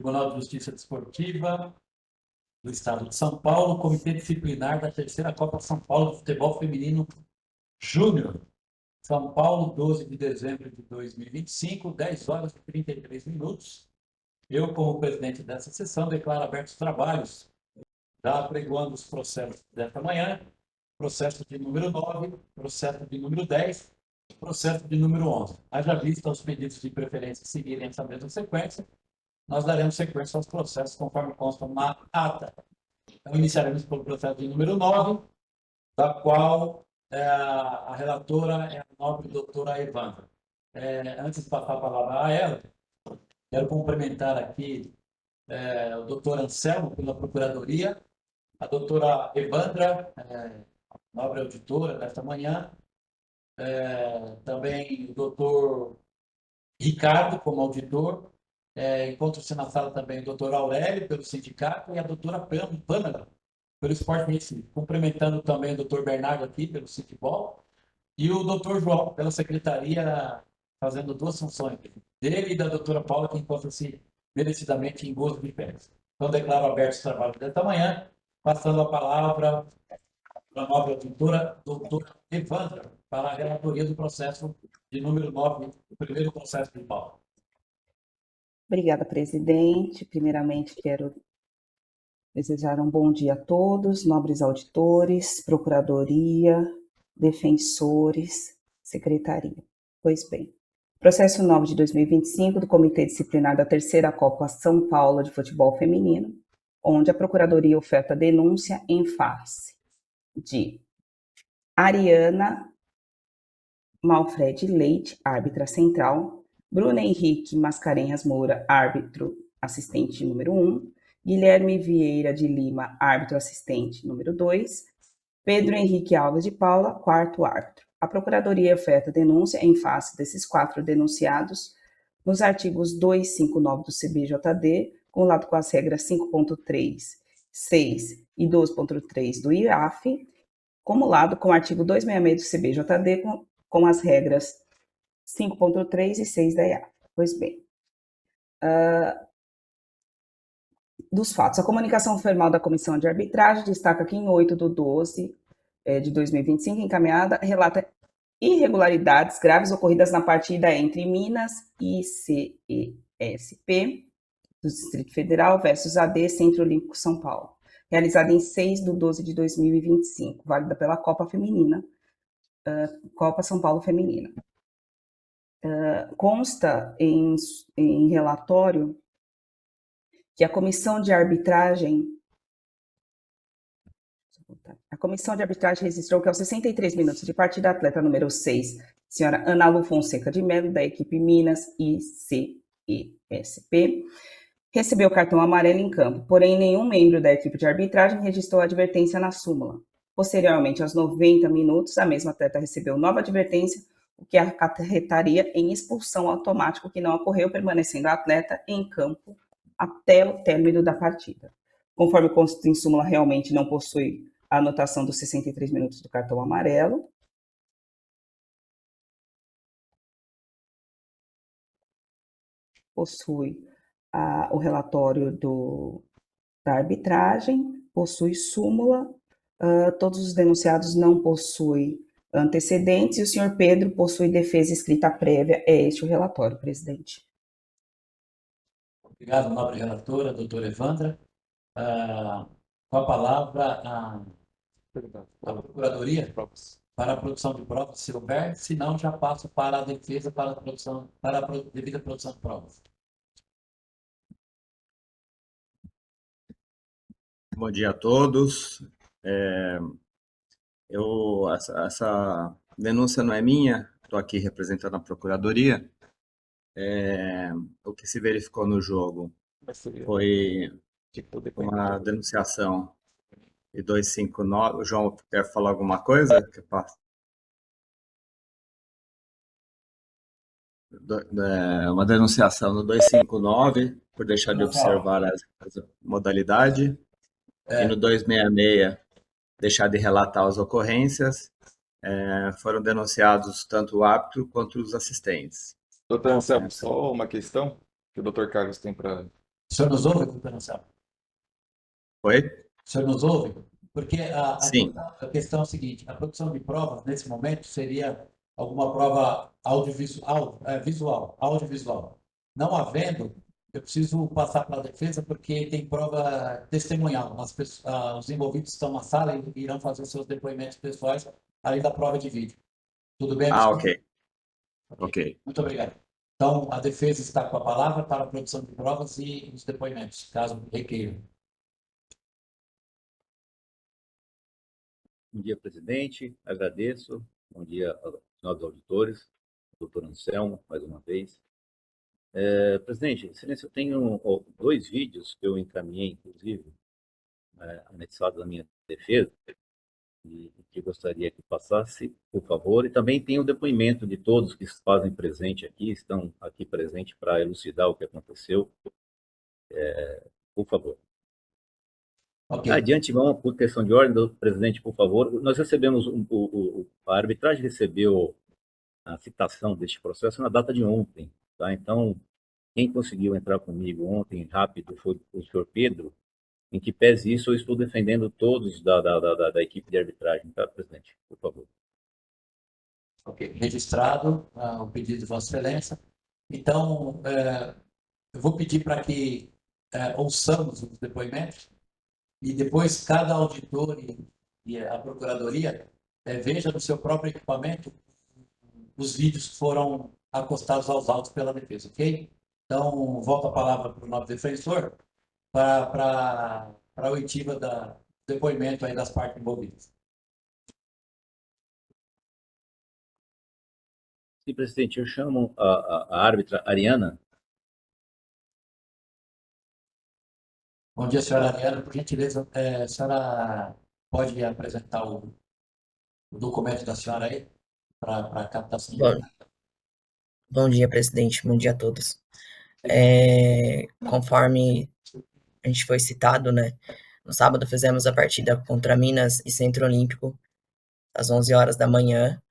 Tribunal de Justiça Desportiva do Estado de São Paulo, Comitê Disciplinar da Terceira Copa São Paulo de Futebol Feminino Júnior. São Paulo, 12 de dezembro de 2025, 10 horas e 33 minutos. Eu, como presidente dessa sessão, declaro abertos os trabalhos, já apregoando os processos desta manhã, processo de número 9, processo de número 10, processo de número 11. Haja vista os pedidos de preferência seguirem essa mesma sequência, nós daremos sequência aos processos conforme consta na ata. Então, iniciaremos pelo processo de número 9, da qual a relatora é a nobre doutora Evandra. Antes de passar a palavra a ela, quero cumprimentar aqui o doutor Anselmo pela Procuradoria, a doutora Evandra, nobre auditora desta manhã, também o doutor Ricardo como auditor, encontra-se na sala também o doutor Aurélio pelo sindicato e a doutora Pamela pelo Esporte Recife, cumprimentando também o doutor Bernardo aqui pelo futebol e o doutor João pela secretaria, fazendo duas funções, dele e da doutora Paula, que encontra-se merecidamente em gozo de férias. Então, declaro aberto o trabalho desta manhã, passando a palavra para a nova doutora Evandra, para a relatoria do processo de número 9, o primeiro processo de Paulo. Obrigada, presidente. Primeiramente, quero desejar um bom dia a todos, nobres auditores, procuradoria, defensores, secretaria. Pois bem, processo 9 de 2025 do Comitê Disciplinar da Terceira Copa São Paulo de Futebol Feminino, onde a Procuradoria oferta denúncia em face de Ariana Malfred Leite, árbitra central, Bruna Henrique Mascarenhas Moura, árbitro assistente número 1, Guilherme Vieira de Lima, árbitro assistente número 2, Pedro Henrique Alves de Paula, quarto árbitro. A Procuradoria oferta denúncia em face desses 4 denunciados nos artigos 259 do CBJD, acumulado com as regras 5.3, 6 e 12.3 do IAF, acumulado com o artigo 266 do CBJD, com as regras 5.3 e 6 da IAF. Pois bem, dos fatos, a comunicação formal da Comissão de Arbitragem destaca que em 8/12 de 2025, encaminhada, relata irregularidades graves ocorridas na partida entre Minas e CESP, do Distrito Federal, versus AD Centro Olímpico São Paulo, realizada em 6/12 de 2025, válida pela Copa Feminina, Copa São Paulo Feminina. Consta em relatório que a Comissão de Arbitragem registrou que aos 63 minutos de partida, a atleta número 6, senhora Ana Lu Fonseca de Mello, da equipe Minas ICESP, recebeu cartão amarelo em campo, porém nenhum membro da equipe de arbitragem registrou a advertência na súmula. Posteriormente, aos 90 minutos, a mesma atleta recebeu nova advertência, o que acarretaria em expulsão automática, que não ocorreu, permanecendo a atleta em campo até o término da partida. Conforme consta em súmula, realmente não possui a anotação dos 63 minutos do cartão amarelo. Possui o relatório da arbitragem, possui súmula, todos os denunciados não possuem antecedentes e o senhor Pedro possui defesa escrita prévia. É este o relatório, presidente. Obrigado, nobre relatora, doutora Evandra. Com a palavra a Procuradoria para a produção de provas, se houver, se não, já passo para a defesa para a devida produção de provas. Bom dia a todos. Essa denúncia não é minha, estou aqui representando a Procuradoria. O que se verificou no jogo foi uma denunciação de 259. O João quer falar alguma coisa? Uma denunciação no 259 por deixar de observar as modalidades. E no 266 deixar de relatar as ocorrências. Foram denunciados tanto o árbitro quanto os assistentes. Doutor Anselmo, só uma questão que o doutor Carlos tem para O senhor nos ouve, doutor Anselmo? Oi? O senhor nos ouve? Porque Sim. a questão é a seguinte: a produção de provas, nesse momento, seria alguma prova audiovisual, visual, audiovisual. Não havendo, eu preciso passar para a defesa, porque tem prova testemunhal. Os envolvidos estão na sala e irão fazer seus depoimentos pessoais, além da prova de vídeo. Tudo bem? Ah, senhor? ok. Ok. Ok. Muito obrigado. Então, a defesa está com a palavra para a produção de provas e os depoimentos, caso requeiram. Bom dia, presidente. Agradeço. Bom dia aos nossos auditores, doutor Anselmo, mais uma vez. Presidente, excelência, eu tenho dois vídeos que eu encaminhei, inclusive, anexados à minha defesa, e que gostaria que passasse, por favor. E também tem o depoimento de todos que se fazem presente aqui, estão aqui presentes para elucidar o que aconteceu. Por favor. Ok. Adiante, vamos por questão de ordem, presidente, por favor. Nós recebemos, a arbitragem recebeu a citação deste processo na data de ontem, tá? Então, quem conseguiu entrar comigo ontem rápido foi o senhor Pedro, em que pese isso, eu estou defendendo todos da equipe de arbitragem, tá, presidente? Por favor. Ok. Registrado o pedido de Vossa Excelência. Então, eu vou pedir para que ouçamos os depoimentos e depois cada auditor e a Procuradoria veja no seu próprio equipamento os vídeos que foram acostados aos autos pela defesa, ok? Então, volto a palavra para o nosso defensor para a oitiva do depoimento aí das partes envolvidas. Sim, presidente, eu chamo a árbitra Ariana. Bom dia, senhora Ariana. Por gentileza, a senhora pode apresentar o documento da senhora aí para a captação de Bom, dados? bom dia, presidente. Bom dia a todos. Conforme a gente foi citado, né? No sábado fizemos a partida contra Minas e Centro Olímpico, às 11 horas da manhã.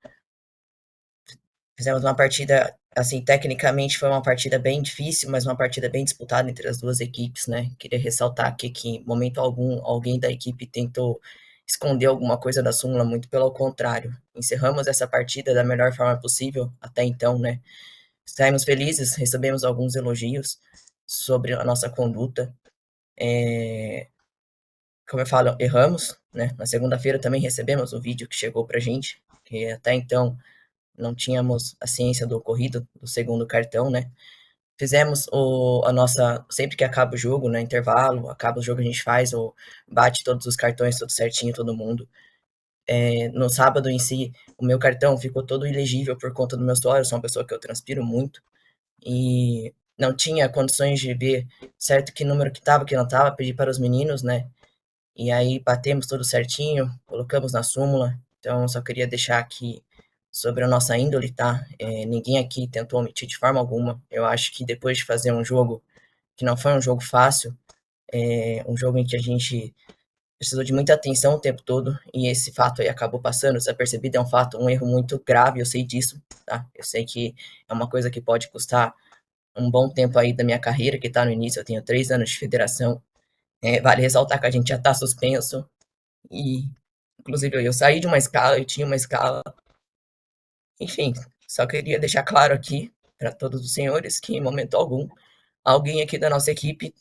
Fizemos uma partida, assim, tecnicamente foi uma partida bem difícil, mas uma partida bem disputada entre as duas equipes, né? Queria ressaltar aqui que, em momento algum, alguém da equipe tentou esconder alguma coisa da súmula, muito pelo contrário. Encerramos essa partida da melhor forma possível até então, né? Saímos felizes, recebemos alguns elogios sobre a nossa conduta. Como eu falo, erramos, né? Na segunda-feira também recebemos o vídeo que chegou pra gente, que até então não tínhamos a ciência do ocorrido do segundo cartão, né? Fizemos a nossa, sempre que acaba o jogo, né, intervalo, acaba o jogo a gente faz, ou bate todos os cartões, tudo certinho, todo mundo. No sábado em si, o meu cartão ficou todo ilegível por conta do meu suor, eu sou uma pessoa que eu transpiro muito, e não tinha condições de ver certo que número que tava, que não tava, pedi para os meninos, né? E aí batemos tudo certinho, colocamos na súmula. Então, só queria deixar aqui sobre a nossa índole, tá? Ninguém aqui tentou omitir de forma alguma. Eu acho que depois de fazer um jogo que não foi um jogo fácil, um jogo em que a gente precisou de muita atenção o tempo todo, e esse fato aí acabou passando desapercebido, é um fato, um erro muito grave, eu sei disso, tá? Eu sei que é uma coisa que pode custar um bom tempo aí da minha carreira, que está no início, eu tenho 3 anos de federação. Vale ressaltar que a gente já está suspenso, e inclusive eu saí de uma escala, eu tinha uma escala, enfim, só queria deixar claro aqui para todos os senhores que em momento algum, alguém aqui da nossa equipe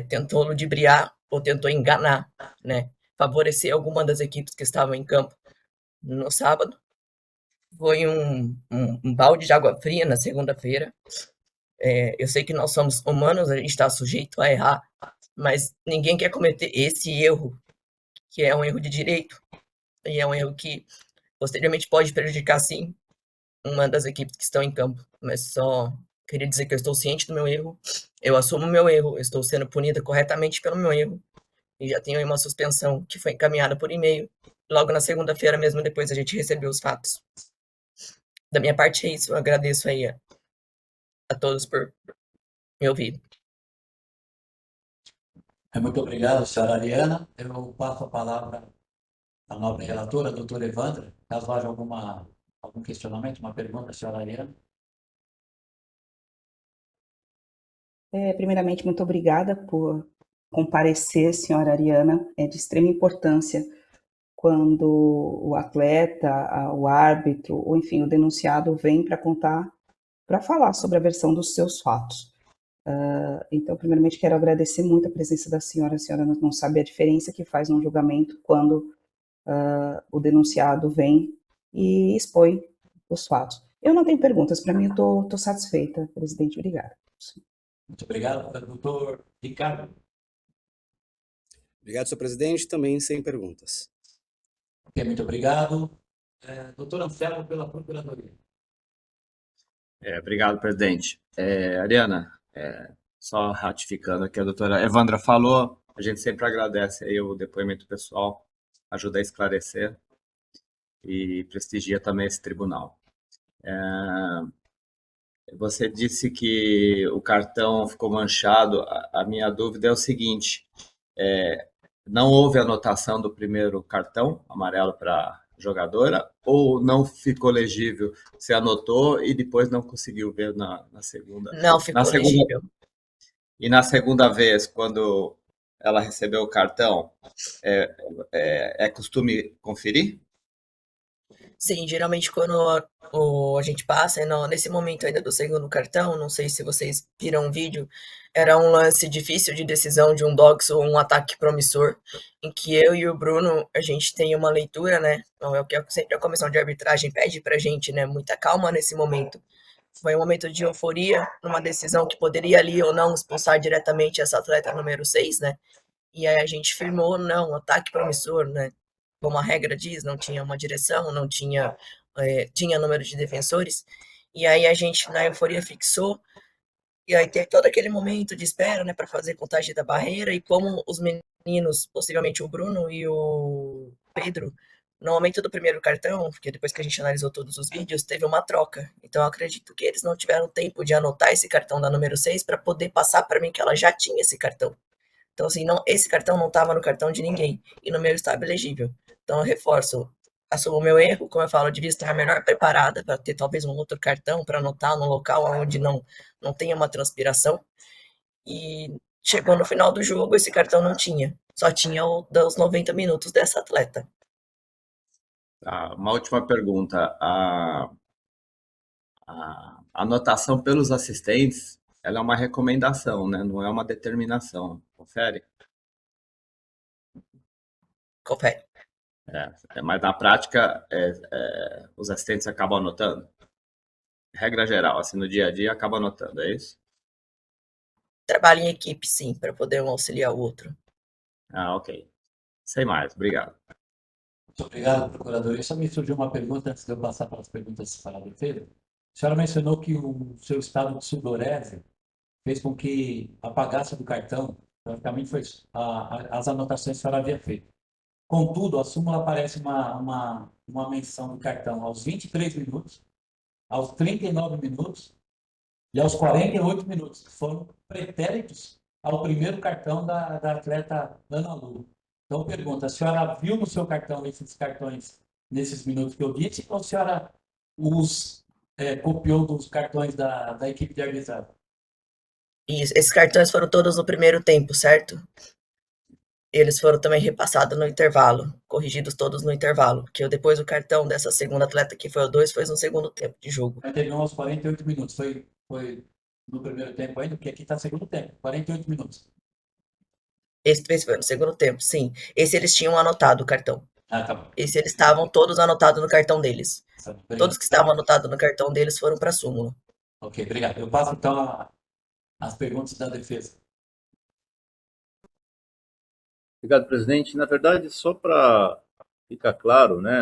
tentou ludibriar ou tentou enganar, né, favorecer alguma das equipes que estavam em campo no sábado. Foi um balde de água fria na segunda-feira. Eu sei que nós somos humanos, a gente está sujeito a errar, mas ninguém quer cometer esse erro, que é um erro de direito, e é um erro que posteriormente pode prejudicar, sim, uma das equipes que estão em campo. Mas só queria dizer que eu estou ciente do meu erro, eu assumo o meu erro, eu estou sendo punida corretamente pelo meu erro, e já tenho aí uma suspensão que foi encaminhada por e-mail. Logo na segunda-feira mesmo, depois a gente recebeu os fatos. Da minha parte é isso, eu agradeço aí a todos por me ouvir. Muito obrigado, senhora Ariana. Eu passo a palavra à nobre relatora, doutora Evandra, caso haja algum questionamento, uma pergunta, senhora Ariana. Primeiramente, muito obrigada por comparecer, senhora Ariana. É de extrema importância quando o atleta, o árbitro, ou enfim, o denunciado vem para contar, para falar sobre a versão dos seus fatos. Então, primeiramente, quero agradecer muito a presença da senhora. A senhora não sabe a diferença que faz num julgamento quando o denunciado vem e expõe os fatos. Eu não tenho perguntas, para mim, eu estou satisfeita, presidente. Obrigada. Muito obrigado, doutor Ricardo. Obrigado, senhor presidente. Também sem perguntas. Ok, muito obrigado. Doutor Anselmo, pela Procuradoria. Obrigado, presidente. Ariana, só ratificando o que a doutora Evandra falou, a gente sempre agradece aí o depoimento pessoal, ajuda a esclarecer e prestigia também esse tribunal. Você disse que o cartão ficou manchado. A minha dúvida é o seguinte: não houve anotação do primeiro cartão amarelo para a jogadora, ou não ficou legível? Você anotou e depois não conseguiu ver na segunda? Não ficou legível. E na segunda vez, quando ela recebeu o cartão, é costume conferir? Sim, geralmente quando a gente passa, nesse momento ainda do segundo cartão, não sei se vocês viram o vídeo, era um lance difícil de decisão de um dox ou um ataque promissor, em que eu e o Bruno, a gente tem uma leitura, né? Então, é o que sempre a comissão de arbitragem pede pra gente, né? Muita calma nesse momento. Foi um momento de euforia, numa decisão que poderia ali ou não expulsar diretamente essa atleta número 6, né? E aí a gente firmou, não, ataque promissor, né? Como a regra diz, não tinha uma direção, não tinha, tinha número de defensores. E aí a gente, na euforia, fixou. E aí tem todo aquele momento de espera, né, para fazer contagem da barreira. E como os meninos, possivelmente o Bruno e o Pedro, no momento do primeiro cartão, porque depois que a gente analisou todos os vídeos, teve uma troca. Então eu acredito que eles não tiveram tempo de anotar esse cartão da número 6 para poder passar para mim que ela já tinha esse cartão. Então, assim, não, esse cartão não estava no cartão de ninguém e no meu estava elegível. Então, eu reforço, assumo o meu erro, como eu falo, eu devia estar melhor preparada para ter talvez um outro cartão para anotar no local onde não tenha uma transpiração. E chegou no final do jogo, esse cartão não tinha, só tinha o dos 90 minutos dessa atleta. Uma última pergunta. A anotação pelos assistentes, ela é uma recomendação, né? Não é uma determinação. Confere? Confere. Mas na prática, os assistentes acabam anotando? Regra geral, assim, no dia a dia, acabam anotando, é isso? Trabalho em equipe, sim, para poder um auxiliar o outro. Ok. Sem mais, obrigado. Muito obrigado, procurador. Só me surgiu uma pergunta antes de eu passar para as perguntas para a defesa. A senhora mencionou que o seu estado de sudorese fez com que apagasse do cartão, praticamente foi as anotações que a senhora havia feito. Contudo, a súmula aparece uma menção do cartão aos 23 minutos, aos 39 minutos e aos 48 minutos, que foram pretéritos ao primeiro cartão da atleta Ana Lu. Então, pergunta, a senhora viu no seu cartão esses cartões nesses minutos que eu disse, ou a senhora os copiou dos cartões da equipe de arbitragem? E esses cartões foram todos no primeiro tempo, certo? Eles foram também repassados no intervalo, corrigidos todos no intervalo, porque depois o cartão dessa segunda atleta, que foi o 2, foi no segundo tempo de jogo. Mas teve aos 48 minutos, foi no primeiro tempo ainda, porque aqui está segundo tempo, 48 minutos. Esse foi no segundo tempo, sim. Esse eles tinham anotado o cartão. Tá bom. Esse eles estavam todos anotados no cartão deles. Obrigado. Todos que estavam anotados no cartão deles foram para a súmula. Ok, obrigado. Eu passo então as perguntas da defesa. Obrigado, presidente. Na verdade, só para ficar claro, né,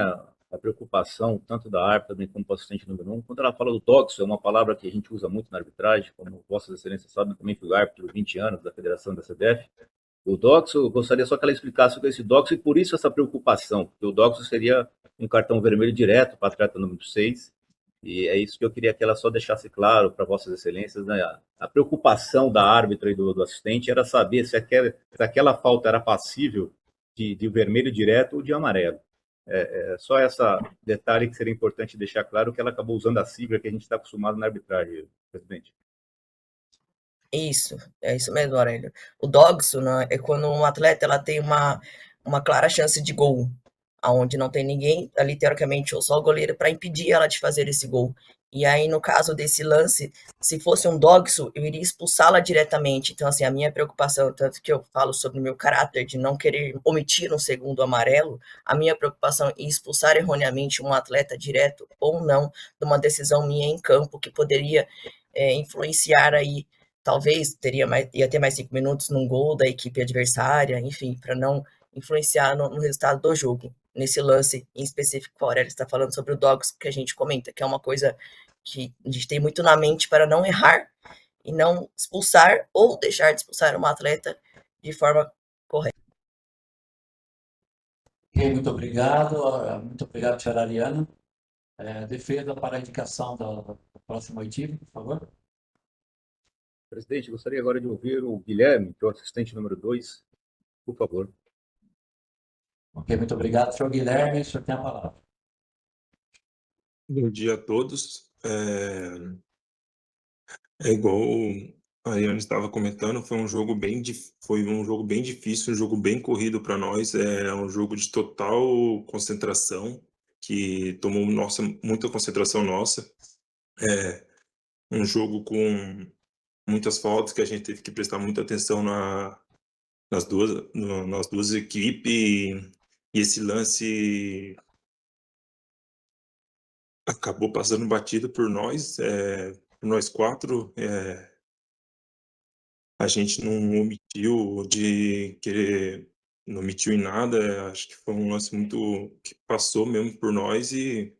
a preocupação tanto da árbitra também como do assistente número 1, quando ela fala do doxo, é uma palavra que a gente usa muito na arbitragem, como vossas excelências sabem, também fui árbitro 20 anos da Federação da CBF. O doxo, eu gostaria só que ela explicasse o que é esse doxo e por isso essa preocupação, porque o doxo seria um cartão vermelho direto para a atleta número 6, e é isso que eu queria que ela só deixasse claro para vossas excelências, né? A preocupação da árbitra e do assistente era saber se aquela falta era passível de vermelho direto ou de amarelo. Só esse detalhe que seria importante deixar claro, que ela acabou usando a sigla que a gente está acostumado na arbitragem, presidente. Isso, é isso mesmo, Aurélio. O dogso, né, é quando um atleta ela tem uma clara chance de gol, aonde não tem ninguém, ali teoricamente, ou só o goleiro para impedir ela de fazer esse gol. E aí, no caso desse lance, se fosse um dogso, eu iria expulsá-la diretamente. Então, assim, a minha preocupação, tanto que eu falo sobre o meu caráter de não querer omitir um segundo amarelo, a minha preocupação em expulsar erroneamente um atleta direto ou não, de uma decisão minha em campo, que poderia influenciar aí. Talvez ia ter mais 5 minutos num gol da equipe adversária, enfim, para não influenciar no resultado do jogo. Nesse lance em específico, o Aurélio está falando sobre o Dogs, que a gente comenta, que é uma coisa que a gente tem muito na mente para não errar e não expulsar ou deixar de expulsar uma atleta de forma correta. Ok, muito obrigado, senhora Ariana. Defesa para a indicação do próximo oitivo, por favor. Presidente, gostaria agora de ouvir o Guilherme, que é o assistente número 2, por favor. Ok, muito obrigado, senhor Guilherme, o senhor tem a palavra. Bom dia a todos. É igual a Ariane estava comentando, foi um jogo bem difícil, um jogo bem corrido para nós. É um jogo de total concentração, que tomou muita concentração nossa. É um jogo com muitas faltas que a gente teve que prestar muita atenção nas duas equipes. E esse lance acabou passando batido por nós quatro. A gente não omitiu de querer, não omitiu em nada. Acho que foi um lance muito que passou mesmo por nós e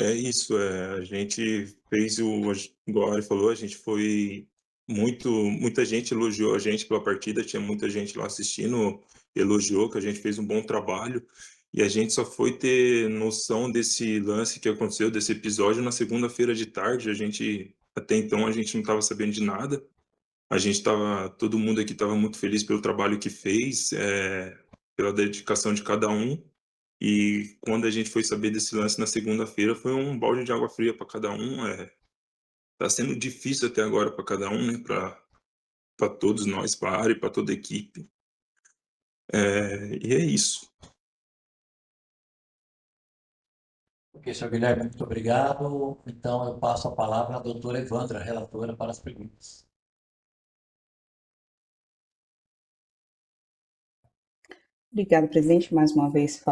é isso. A gente fez igual a Ari falou, a gente foi muita gente elogiou a gente pela partida, tinha muita gente lá assistindo, elogiou que a gente fez um bom trabalho. E a gente só foi ter noção desse lance que aconteceu, desse episódio, na segunda-feira de tarde. Até então, a gente não estava sabendo de nada. Todo mundo aqui estava muito feliz pelo trabalho que fez, pela dedicação de cada um. E quando a gente foi saber desse lance na segunda-feira, foi um balde de água fria para cada um. Tá sendo difícil até agora para cada um, né? Para todos nós, para a área, para toda a equipe. E é isso. Ok, senhor Guilherme, muito obrigado. Então, eu passo a palavra à doutora Evandra, relatora, para as perguntas. Obrigada, presidente. Mais uma vez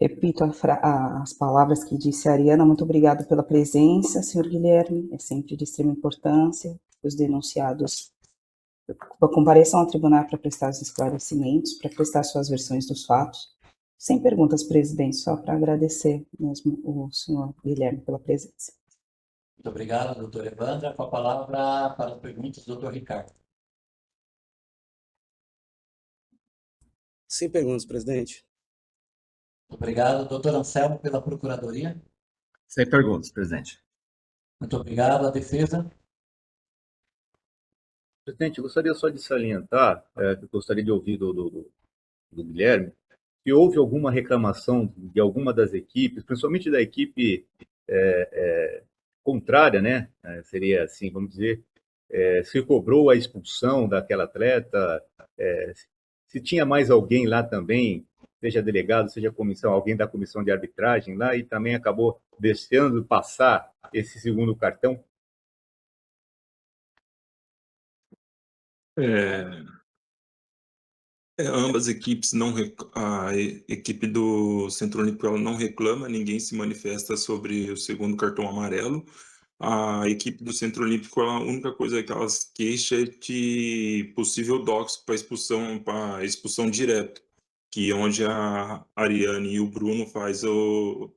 repito as palavras que disse a Ariana. Muito obrigada pela presença, senhor Guilherme. É sempre de extrema importância. Os denunciados compareçam ao tribunal para prestar os esclarecimentos, para prestar suas versões dos fatos. Sem perguntas, presidente, só para agradecer mesmo o senhor Guilherme pela presença. Muito obrigado, doutora Evandra. Com a palavra para as perguntas, doutor Ricardo. Sem perguntas, presidente. Muito obrigado, doutor Anselmo, pela procuradoria. Sem perguntas, presidente. Muito obrigado, a defesa. Presidente, eu gostaria só de salientar, que eu gostaria de ouvir do Guilherme, se houve alguma reclamação de alguma das equipes, principalmente da equipe contrária, né? Seria assim, vamos dizer, se cobrou a expulsão daquela atleta, se tinha mais alguém lá também, seja delegado, seja comissão, alguém da comissão de arbitragem lá e também acabou deixando passar esse segundo cartão. Ambas equipes a equipe do Centro Olímpico ela não reclama, ninguém se manifesta sobre o segundo cartão amarelo. A equipe do Centro Olímpico, a única coisa que elas queixam é de possível doxo para expulsão direto, que é onde a Ariane e o Bruno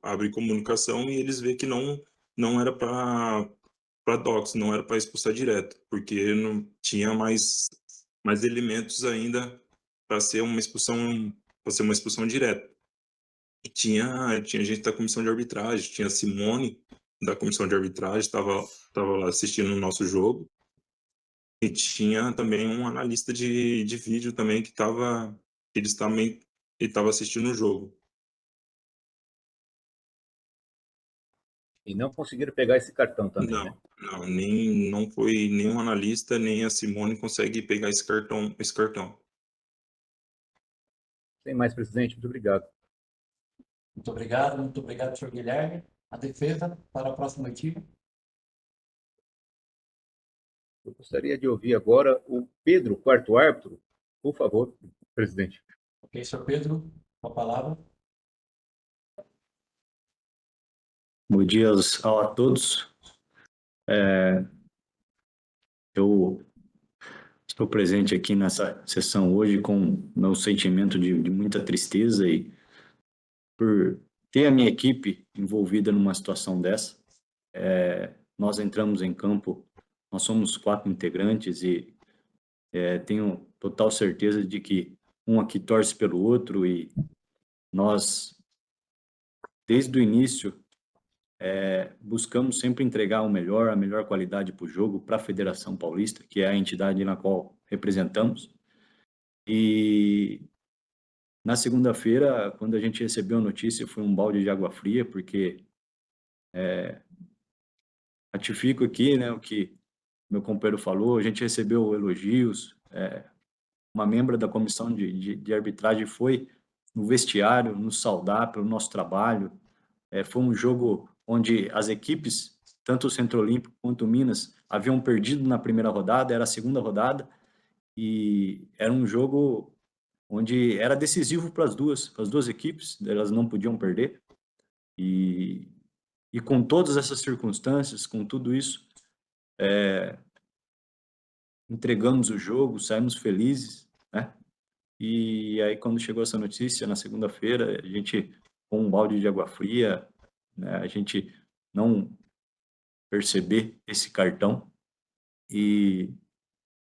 abre comunicação e eles vê que não era para doxo, não era para expulsar direto, porque não tinha mais elementos ainda para ser uma expulsão direta. E tinha gente da comissão de arbitragem, tinha a Simone da comissão de arbitragem, estava lá assistindo o nosso jogo, e tinha também um analista de vídeo também ele também estava assistindo o jogo. E não conseguiram pegar esse cartão também, né? Não, não foi nenhum analista, nem a Simone consegue pegar esse cartão. Sem mais, presidente, muito obrigado. Muito obrigado, senhor Guilherme. A defesa para a próxima oitiva. Eu gostaria de ouvir agora o Pedro, quarto árbitro. Por favor, presidente. Ok, senhor Pedro, com a palavra. Bom dia a todos. Eu estou presente aqui nessa sessão hoje com meu sentimento de muita tristeza e por ter a minha equipe envolvida numa situação dessa. Nós entramos em campo, nós somos 4 integrantes e tenho total certeza de que um aqui torce pelo outro e nós, desde o início, buscamos sempre entregar o melhor, a melhor qualidade para o jogo, para a Federação Paulista, que é a entidade na qual representamos. E na segunda-feira, quando a gente recebeu a notícia, foi um balde de água fria, porque ratifico aqui, né, o que meu companheiro falou, a gente recebeu elogios, uma membra da comissão de arbitragem foi no vestiário, nos saudar pelo nosso trabalho. Foi um jogo onde as equipes, tanto o Centro Olímpico quanto o Minas, haviam perdido na primeira rodada, era a segunda rodada, e era um jogo onde era decisivo para as duas equipes, elas não podiam perder. E com todas essas circunstâncias, com tudo isso, entregamos o jogo, saímos felizes, né? E aí, quando chegou essa notícia, na segunda-feira, a gente, com um balde de água fria, né, a gente não perceber esse cartão e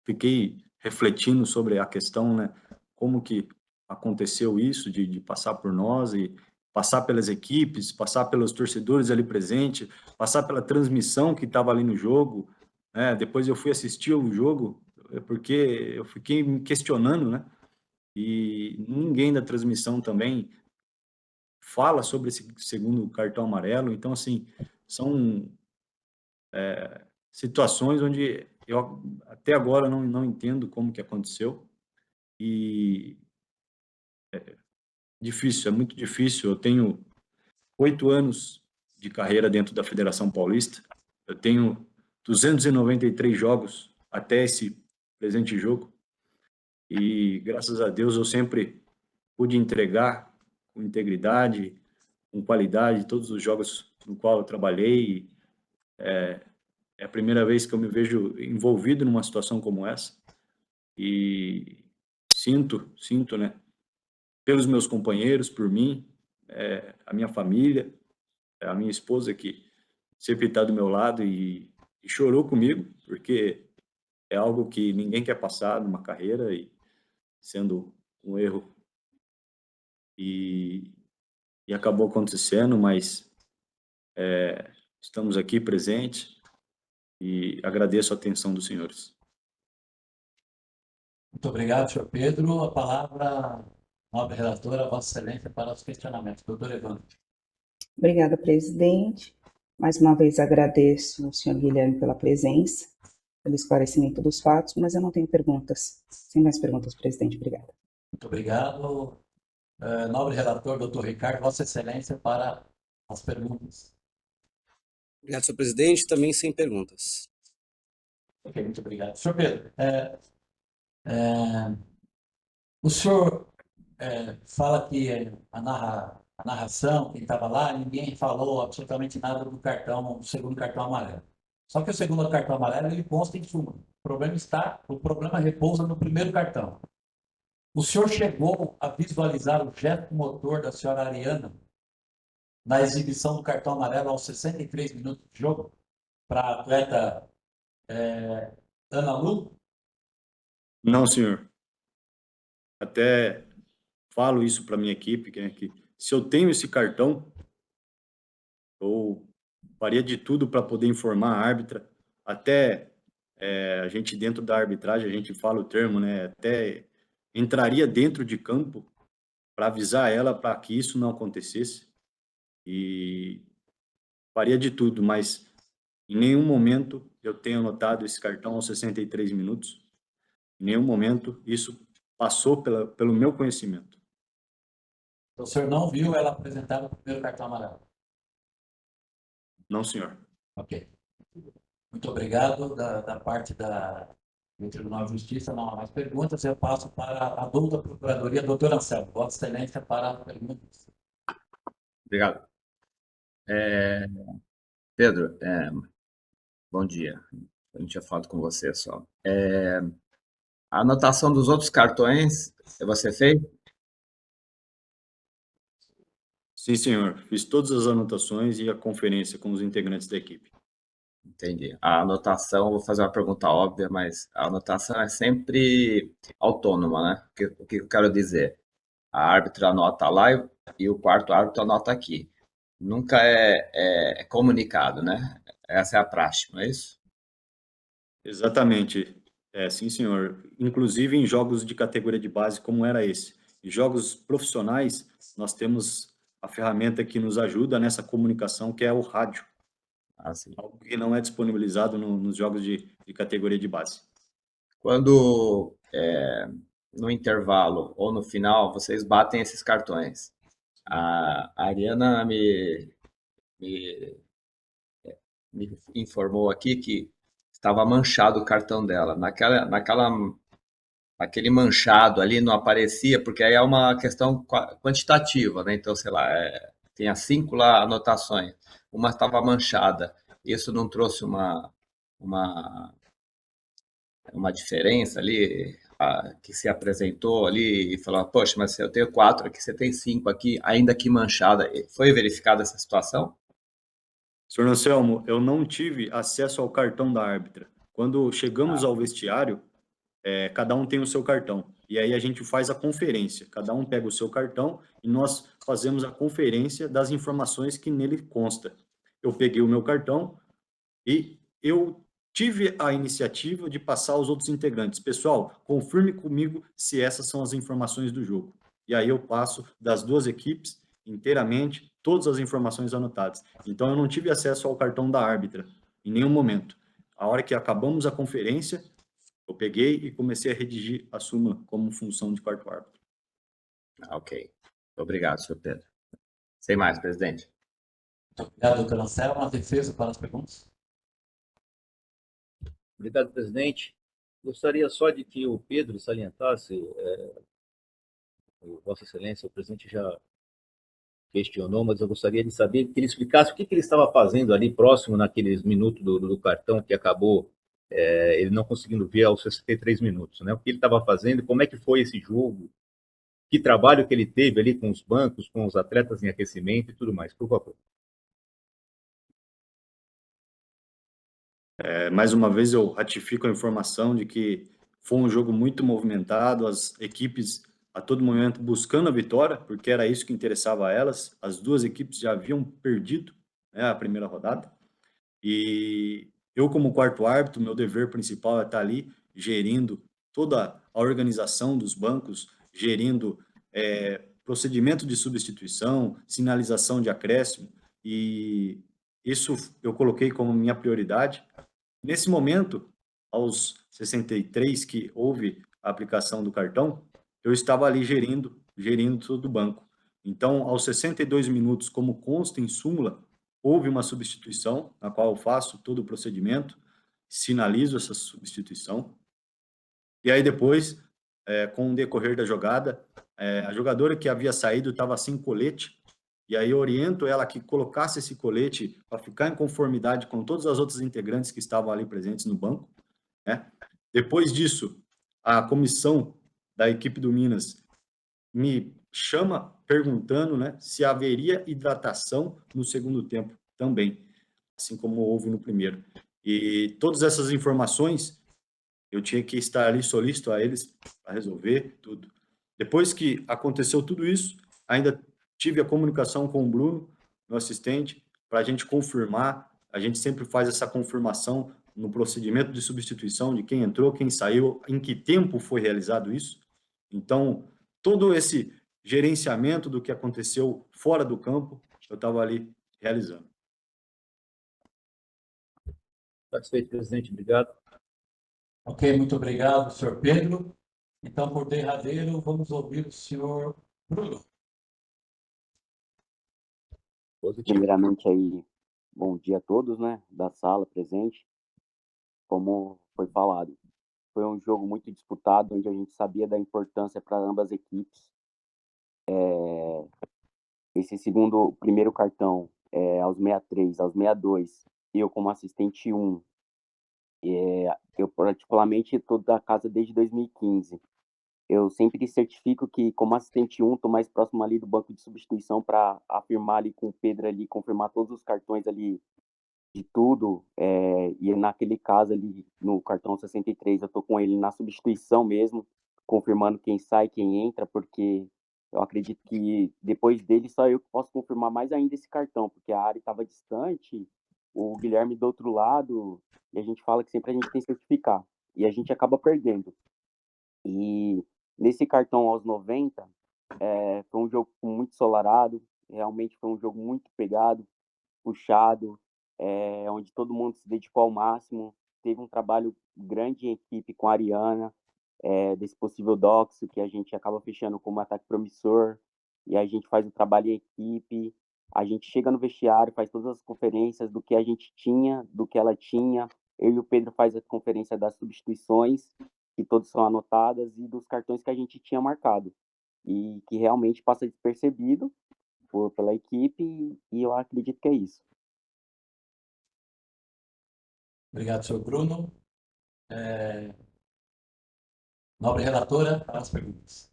fiquei refletindo sobre a questão, né, como que aconteceu isso, de passar por nós e passar pelas equipes, passar pelos torcedores ali presentes, passar pela transmissão que estava ali no jogo, né, depois eu fui assistir o jogo, porque eu fiquei me questionando, né, e ninguém da transmissão também fala sobre esse segundo cartão amarelo, então, assim, são situações onde eu até agora não entendo como que aconteceu e difícil, é muito difícil. Eu tenho 8 anos de carreira dentro da Federação Paulista, eu tenho 293 jogos até esse presente jogo e, graças a Deus, eu sempre pude entregar com integridade, com qualidade, todos os jogos no qual eu trabalhei. É a primeira vez que eu me vejo envolvido numa situação como essa e sinto, né, pelos meus companheiros, por mim, a minha família, a minha esposa que sempre está do meu lado e chorou comigo, porque é algo que ninguém quer passar numa carreira e sendo um erro e, e acabou acontecendo, mas estamos aqui presentes e agradeço a atenção dos senhores. Muito obrigado, senhor Pedro. A palavra, nobre relatora, Vossa Excelência, para os questionamentos. Doutor Evandro. Obrigada, presidente. Mais uma vez agradeço ao senhor Guilherme pela presença, pelo esclarecimento dos fatos, mas eu não tenho perguntas. Sem mais perguntas, presidente. Obrigada. Muito obrigado. Nobre relator, doutor Ricardo, Vossa Excelência, para as perguntas. Obrigado, senhor presidente. Também sem perguntas. Ok, muito obrigado. Senhor Pedro, o senhor fala que a narração, quem estava lá, ninguém falou absolutamente nada do cartão, do segundo cartão amarelo. Só que o segundo cartão amarelo, ele consta em súmula. O problema repousa no primeiro cartão. O senhor chegou a visualizar o gesto motor da senhora Ariana na exibição do cartão amarelo aos 63 minutos de jogo para a atleta Ana Lu? Não, senhor. Até falo isso para minha equipe, que se eu tenho esse cartão, eu faria de tudo para poder informar a árbitra. Até a gente dentro da arbitragem, a gente fala o termo, né? Até entraria dentro de campo para avisar ela para que isso não acontecesse. E faria de tudo, mas em nenhum momento eu tenho anotado esse cartão aos 63 minutos. Em nenhum momento isso passou pelo meu conhecimento. Então, o senhor não viu ela apresentar o primeiro cartão amarelo? Não, senhor. Ok. Muito obrigado. Da parte do Tribunal de Justiça, não há mais perguntas. Eu passo para a doutora Procuradoria, doutor Anselmo. Vossa Excelência para as perguntas. Obrigado. Pedro, bom dia. A gente tinha falado com você só. A anotação dos outros cartões, você fez? Sim, senhor. Fiz todas as anotações e a conferência com os integrantes da equipe. Entendi. A anotação, vou fazer uma pergunta óbvia, mas a anotação é sempre autônoma, né? O que eu quero dizer? A árbitra anota lá e o quarto árbitro anota aqui. Nunca é comunicado, né? Essa é a prática, não é isso? Exatamente. Sim, senhor. Inclusive em jogos de categoria de base, como era esse. Em jogos profissionais, nós temos a ferramenta que nos ajuda nessa comunicação, que é o rádio. Assim. Algo que não é disponibilizado nos jogos de categoria de base. Quando no intervalo ou no final, vocês batem esses cartões. A Ariana me informou aqui que estava manchado o cartão dela. Naquele manchado ali não aparecia, porque aí é uma questão quantitativa, né? Então, sei lá, tem as 5 lá anotações. Uma estava manchada. Isso não trouxe uma, uma diferença ali, que se apresentou ali e falou, poxa, mas eu tenho 4 aqui, você tem 5 aqui, ainda que manchada. Foi verificada essa situação? Senhor Anselmo, eu não tive acesso ao cartão da árbitra. Quando chegamos ao vestiário, cada um tem o seu cartão. E aí a gente faz a conferência. Cada um pega o seu cartão e nós fazemos a conferência das informações que nele consta. Eu peguei o meu cartão e eu tive a iniciativa de passar aos outros integrantes. Pessoal, confirme comigo se essas são as informações do jogo. E aí eu passo das duas equipes inteiramente todas as informações anotadas. Então eu não tive acesso ao cartão da árbitra em nenhum momento. A hora que acabamos a conferência, eu peguei e comecei a redigir a súmula como função de quarto árbitro. Ok. Obrigado, senhor Pedro. Sem mais, presidente. Muito obrigado, doutor Anselmo. A defesa para as perguntas. Obrigado, presidente. Gostaria só de que o Pedro salientasse, Vossa Excelência, o presidente já questionou, mas eu gostaria de saber que ele explicasse o que ele estava fazendo ali próximo naqueles minutos do cartão que acabou ele não conseguindo ver aos 63 minutos, né? O que ele estava fazendo, como é que foi esse jogo, que trabalho que ele teve ali com os bancos, com os atletas em aquecimento e tudo mais, por favor. Mais uma vez eu ratifico a informação de que foi um jogo muito movimentado, as equipes a todo momento buscando a vitória, porque era isso que interessava a elas. As duas equipes já haviam perdido, né, a primeira rodada. E eu, como quarto árbitro, meu dever principal é estar ali gerindo toda a organização dos bancos, gerindo procedimento de substituição, sinalização de acréscimo, e isso eu coloquei como minha prioridade. Nesse momento, aos 63 que houve a aplicação do cartão, eu estava ali gerindo todo o banco. Então, aos 62 minutos, como consta em súmula, houve uma substituição, na qual eu faço todo o procedimento, sinalizo essa substituição, e aí depois, com o decorrer da jogada, a jogadora que havia saído estava sem colete, e aí eu oriento ela que colocasse esse colete para ficar em conformidade com todas as outras integrantes que estavam ali presentes no banco, né? Depois disso, a comissão da equipe do Minas me chama perguntando, né, se haveria hidratação no segundo tempo também, assim como houve no primeiro. E todas essas informações eu tinha que estar ali solícito a eles para resolver tudo. Depois que aconteceu tudo isso, ainda tive a comunicação com o Bruno, meu assistente, para a gente confirmar. A gente sempre faz essa confirmação no procedimento de substituição de quem entrou, quem saiu, em que tempo foi realizado isso. Então, todo esse gerenciamento do que aconteceu fora do campo, eu estava ali realizando. Satisfeito, presidente. Obrigado. Ok, muito obrigado, senhor Pedro. Então, por derradeiro, vamos ouvir o senhor Bruno. Positivo. Primeiramente aí, bom dia a todos, né, da sala presente. Como foi falado, foi um jogo muito disputado, onde a gente sabia da importância para ambas as equipes. Esse primeiro cartão, aos 63, aos 62, eu como assistente 1, eu particularmente estou da casa desde 2015. Eu sempre certifico que, como assistente 1, estou mais próximo ali do banco de substituição para afirmar ali com o Pedro ali, confirmar todos os cartões ali de tudo, e naquele caso ali, no cartão 63, eu tô com ele na substituição mesmo, confirmando quem sai, quem entra, porque eu acredito que depois dele só eu que posso confirmar mais ainda esse cartão, porque a área estava distante, o Guilherme do outro lado, e a gente fala que sempre a gente tem que certificar, e a gente acaba perdendo. E nesse cartão aos 90, foi um jogo muito ensolarado, realmente foi um jogo muito pegado, puxado, onde todo mundo se dedicou ao máximo. Teve um trabalho grande em equipe com a Ariana, desse possível doxo, que a gente acaba fechando como ataque promissor, e a gente faz o trabalho em equipe, a gente chega no vestiário, faz todas as conferências do que a gente tinha, do que ela tinha. Eu e o Pedro faz a conferência das substituições, que todas são anotadas, e dos cartões que a gente tinha marcado, e que realmente passa despercebido pela equipe, e eu acredito que é isso. Obrigado, senhor Bruno. Nobre relatora, para as perguntas.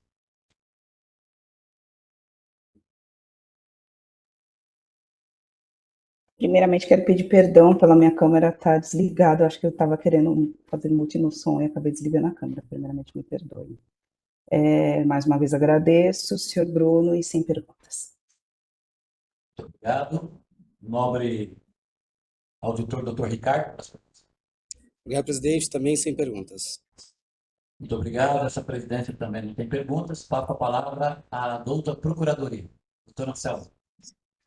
Primeiramente, quero pedir perdão pela minha câmera estar desligada. Eu acho que eu estava querendo fazer mute no som e acabei desligando a câmera. Primeiramente, me perdoe. Mais uma vez agradeço, senhor Bruno, e sem perguntas. Muito obrigado. Nobre auditor, doutor Ricardo, para as perguntas. Obrigado, presidente. Também sem perguntas. Muito obrigado. Essa presidência também não tem perguntas. Passo a palavra à doutora Procuradoria. Doutor Anselmo.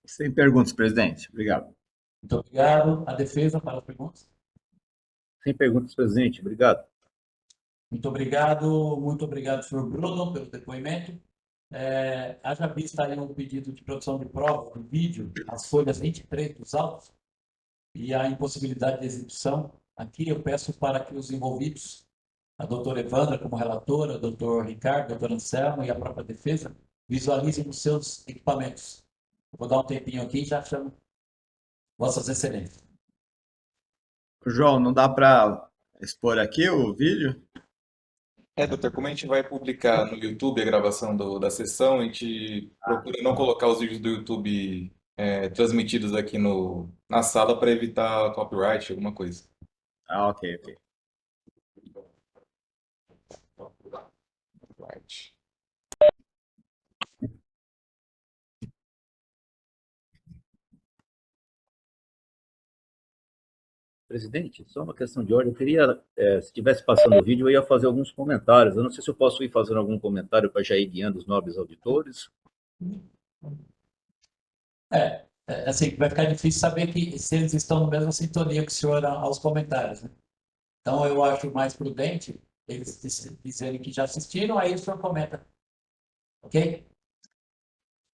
Sem perguntas, presidente. Obrigado. Muito obrigado. A defesa para as perguntas. Sem perguntas, presidente. Obrigado. Muito obrigado, senhor Bruno, pelo depoimento. Haja vista aí um pedido de produção de prova, de vídeo, as folhas 23 dos autos, e a impossibilidade de exibição. Aqui eu peço para que os envolvidos, a doutora Evandra como relatora, o doutor Ricardo, o doutor Anselmo e a própria defesa, visualizem os seus equipamentos. Eu vou dar um tempinho aqui e já chamo Vossas Excelências. João, não dá para expor aqui o vídeo? Doutor, como a gente vai publicar no YouTube a gravação da sessão, a gente procura não colocar os vídeos do YouTube transmitidos aqui na sala para evitar copyright, alguma coisa. Ok. Copyright. Presidente, só uma questão de ordem. Eu queria, se estivesse passando o vídeo, eu ia fazer alguns comentários. Eu não sei se eu posso ir fazendo algum comentário para já ir guiando os nobres auditores. Assim, vai ficar difícil saber que se eles estão na mesma sintonia que o senhor aos comentários, né? Então, eu acho mais prudente eles dizerem que já assistiram, aí o senhor comenta. Ok?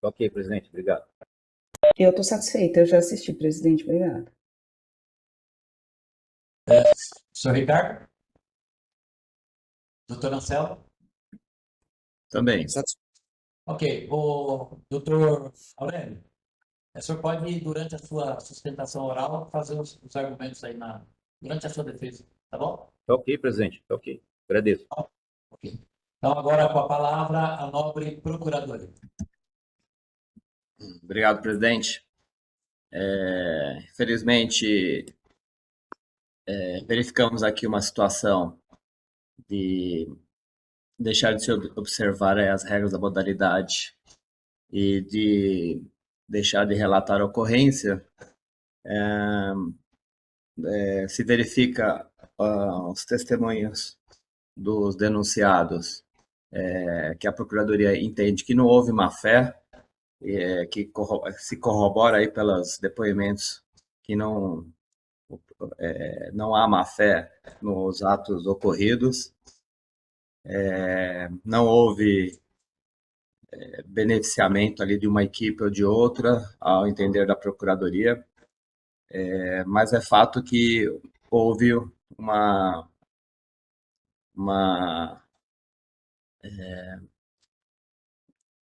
Ok, presidente, obrigado. Eu estou satisfeita, eu já assisti, presidente, obrigada. Senhor Ricardo? Doutor Anselmo? Também. Ok. O doutor Aurélio, o senhor pode, durante a sua sustentação oral, fazer os argumentos aí durante a sua defesa, tá bom? Tá ok, presidente, tá ok. Agradeço. Ok. Então, agora com a palavra, a nobre procuradora. Obrigado, presidente. Infelizmente, verificamos aqui uma situação de deixar de se observar as regras da modalidade e de deixar de relatar a ocorrência. Se verifica os testemunhos dos denunciados, que a Procuradoria entende que não houve má-fé, que se corrobora aí pelos depoimentos que não não há má-fé nos atos ocorridos, não houve beneficiamento ali de uma equipe ou de outra, ao entender da Procuradoria, mas é fato que houve uma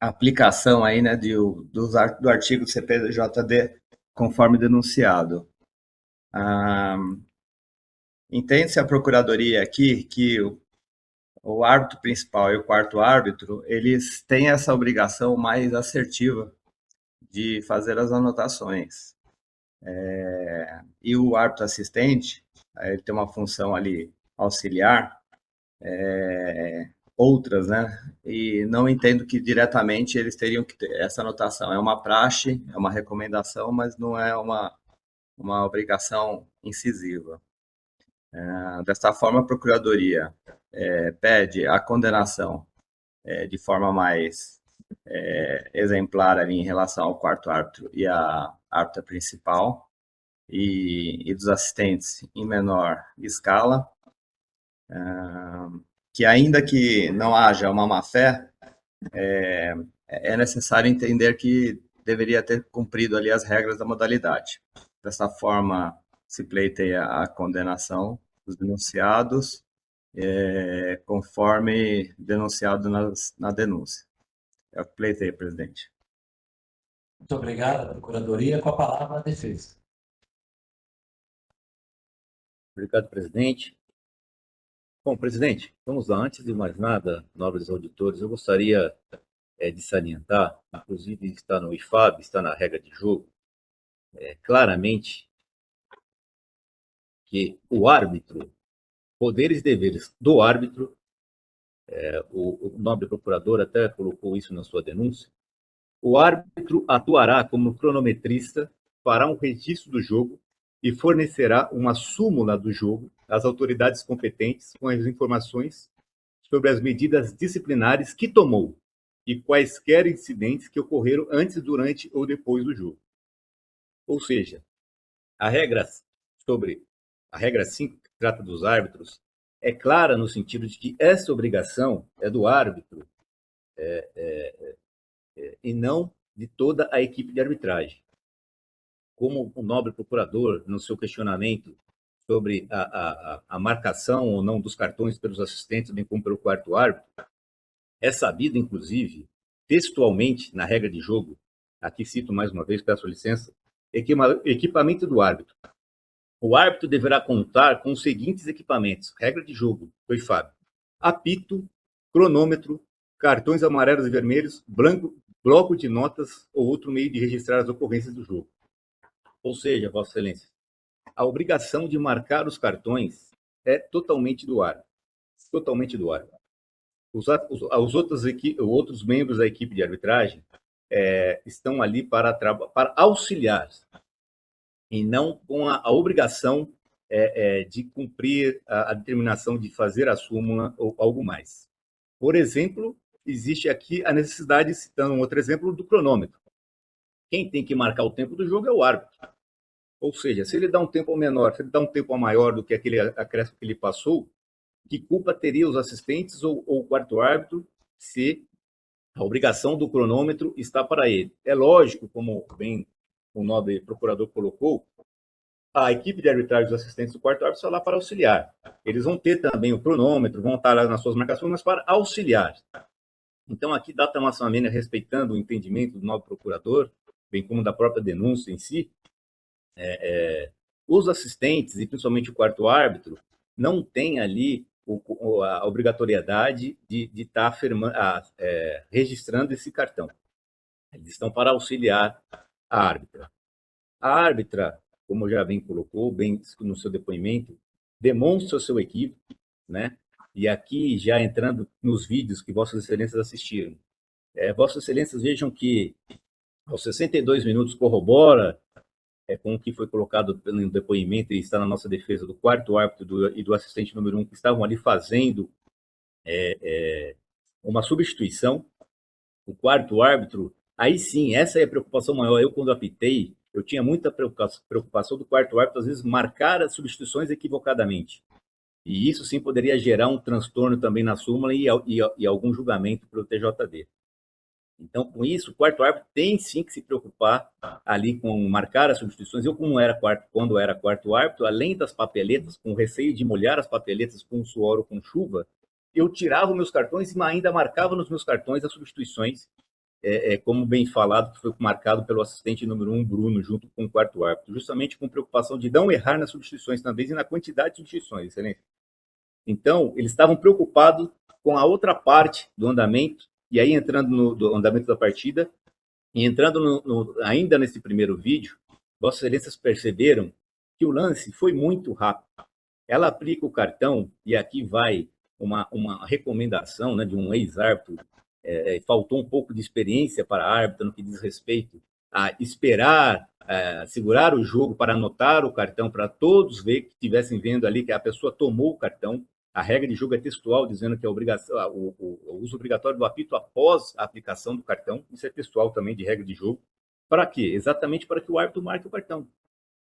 aplicação aí, né, do artigo do CPJD, conforme denunciado. Entende-se a Procuradoria aqui que o árbitro principal e o quarto árbitro, eles têm essa obrigação mais assertiva de fazer as anotações. E o árbitro assistente, ele tem uma função ali auxiliar, outras, né? E não entendo que diretamente eles teriam que ter essa anotação. É uma praxe, é uma recomendação, mas não é uma obrigação incisiva. Desta forma, a Procuradoria pede a condenação de forma mais exemplar ali em relação ao quarto árbitro e à árbitra principal, e dos assistentes em menor escala, que ainda que não haja uma má-fé, é necessário entender que deveria ter cumprido ali as regras da modalidade. Dessa forma, se pleiteia a condenação dos denunciados, conforme denunciado na denúncia. É o que pleiteia, presidente. Muito obrigado, Procuradoria. Com a palavra, a defesa. Obrigado, presidente. Bom, presidente, vamos lá. Antes de mais nada, nobres auditores, eu gostaria de salientar, inclusive está no IFAB, está na regra de jogo, claramente que o árbitro, poderes e deveres do árbitro, o nobre procurador até colocou isso na sua denúncia, o árbitro atuará como cronometrista, fará um registro do jogo e fornecerá uma súmula do jogo às autoridades competentes com as informações sobre as medidas disciplinares que tomou e quaisquer incidentes que ocorreram antes, durante ou depois do jogo. Ou seja, a regra 5, que trata dos árbitros, é clara no sentido de que essa obrigação é do árbitro e não de toda a equipe de arbitragem. Como o nobre procurador, no seu questionamento sobre a marcação ou não dos cartões pelos assistentes, bem como pelo quarto árbitro, é sabido, inclusive, textualmente, na regra de jogo, aqui cito mais uma vez, peço licença, equipamento do árbitro. O árbitro deverá contar com os seguintes equipamentos, regra de jogo, do IFAB: apito, cronômetro, cartões amarelos e vermelhos, bloco de notas ou outro meio de registrar as ocorrências do jogo. Ou seja, Vossa Excelência, a obrigação de marcar os cartões é totalmente do árbitro. Totalmente do árbitro. Os outros membros da equipe de arbitragem estão ali para auxiliar, e não com a obrigação de cumprir a determinação de fazer a súmula ou algo mais. Por exemplo, existe aqui a necessidade, citando um outro exemplo, do cronômetro. Quem tem que marcar o tempo do jogo é o árbitro. Ou seja, se ele dá um tempo menor, se ele dá um tempo maior do que aquele acréscimo que ele passou, que culpa teria os assistentes ou o quarto árbitro se a obrigação do cronômetro está para ele? É lógico, como bem o nobre procurador colocou, a equipe de arbitragem dos assistentes do quarto árbitro está lá para auxiliar. Eles vão ter também o cronômetro, vão estar lá nas suas marcações, mas para auxiliar. Então, aqui dá uma amena respeitando o entendimento do nobre procurador, bem como da própria denúncia em si. Os assistentes, e principalmente o quarto árbitro, não têm ali a obrigatoriedade de estar registrando esse cartão. Eles estão para auxiliar a árbitra. A árbitra, como já bem colocou, bem no seu depoimento, demonstra o seu equívoco, né? E aqui, já entrando nos vídeos que Vossas Excelências assistiram, Vossas Excelências vejam que, aos 62 minutos, corrobora com o que foi colocado no depoimento e está na nossa defesa do quarto árbitro e do assistente número 1, que estavam ali fazendo uma substituição. O quarto árbitro, aí sim, essa é a preocupação maior. Eu, quando apitei, eu tinha muita preocupação do quarto árbitro, às vezes, marcar as substituições equivocadamente. E isso sim poderia gerar um transtorno também na súmula e algum julgamento pelo TJD. Então, com isso, o quarto árbitro tem sim que se preocupar ali com marcar as substituições. Eu, quando era quarto árbitro, além das papeletas, com receio de molhar as papeletas com suor ou com chuva, eu tirava os meus cartões e ainda marcava nos meus cartões as substituições, como bem falado, que foi marcado pelo assistente número 1, Bruno, junto com o quarto árbitro, justamente com preocupação de não errar nas substituições também e na quantidade de substituições, excelência. Então, eles estavam preocupados com a outra parte do andamento, e aí entrando no andamento da partida, e entrando ainda nesse primeiro vídeo, Vossas Excelências perceberam que o lance foi muito rápido. Ela aplica o cartão, e aqui vai uma recomendação, né, de um ex-árbitro, faltou um pouco de experiência para a árbitra no que diz respeito a esperar, segurar o jogo para anotar o cartão, para todos ver que estivessem vendo ali que a pessoa tomou o cartão. A regra de jogo é textual, dizendo que o uso obrigatório do apito após a aplicação do cartão. Isso é textual também de regra de jogo. Para quê? Exatamente para que o árbitro marque o cartão.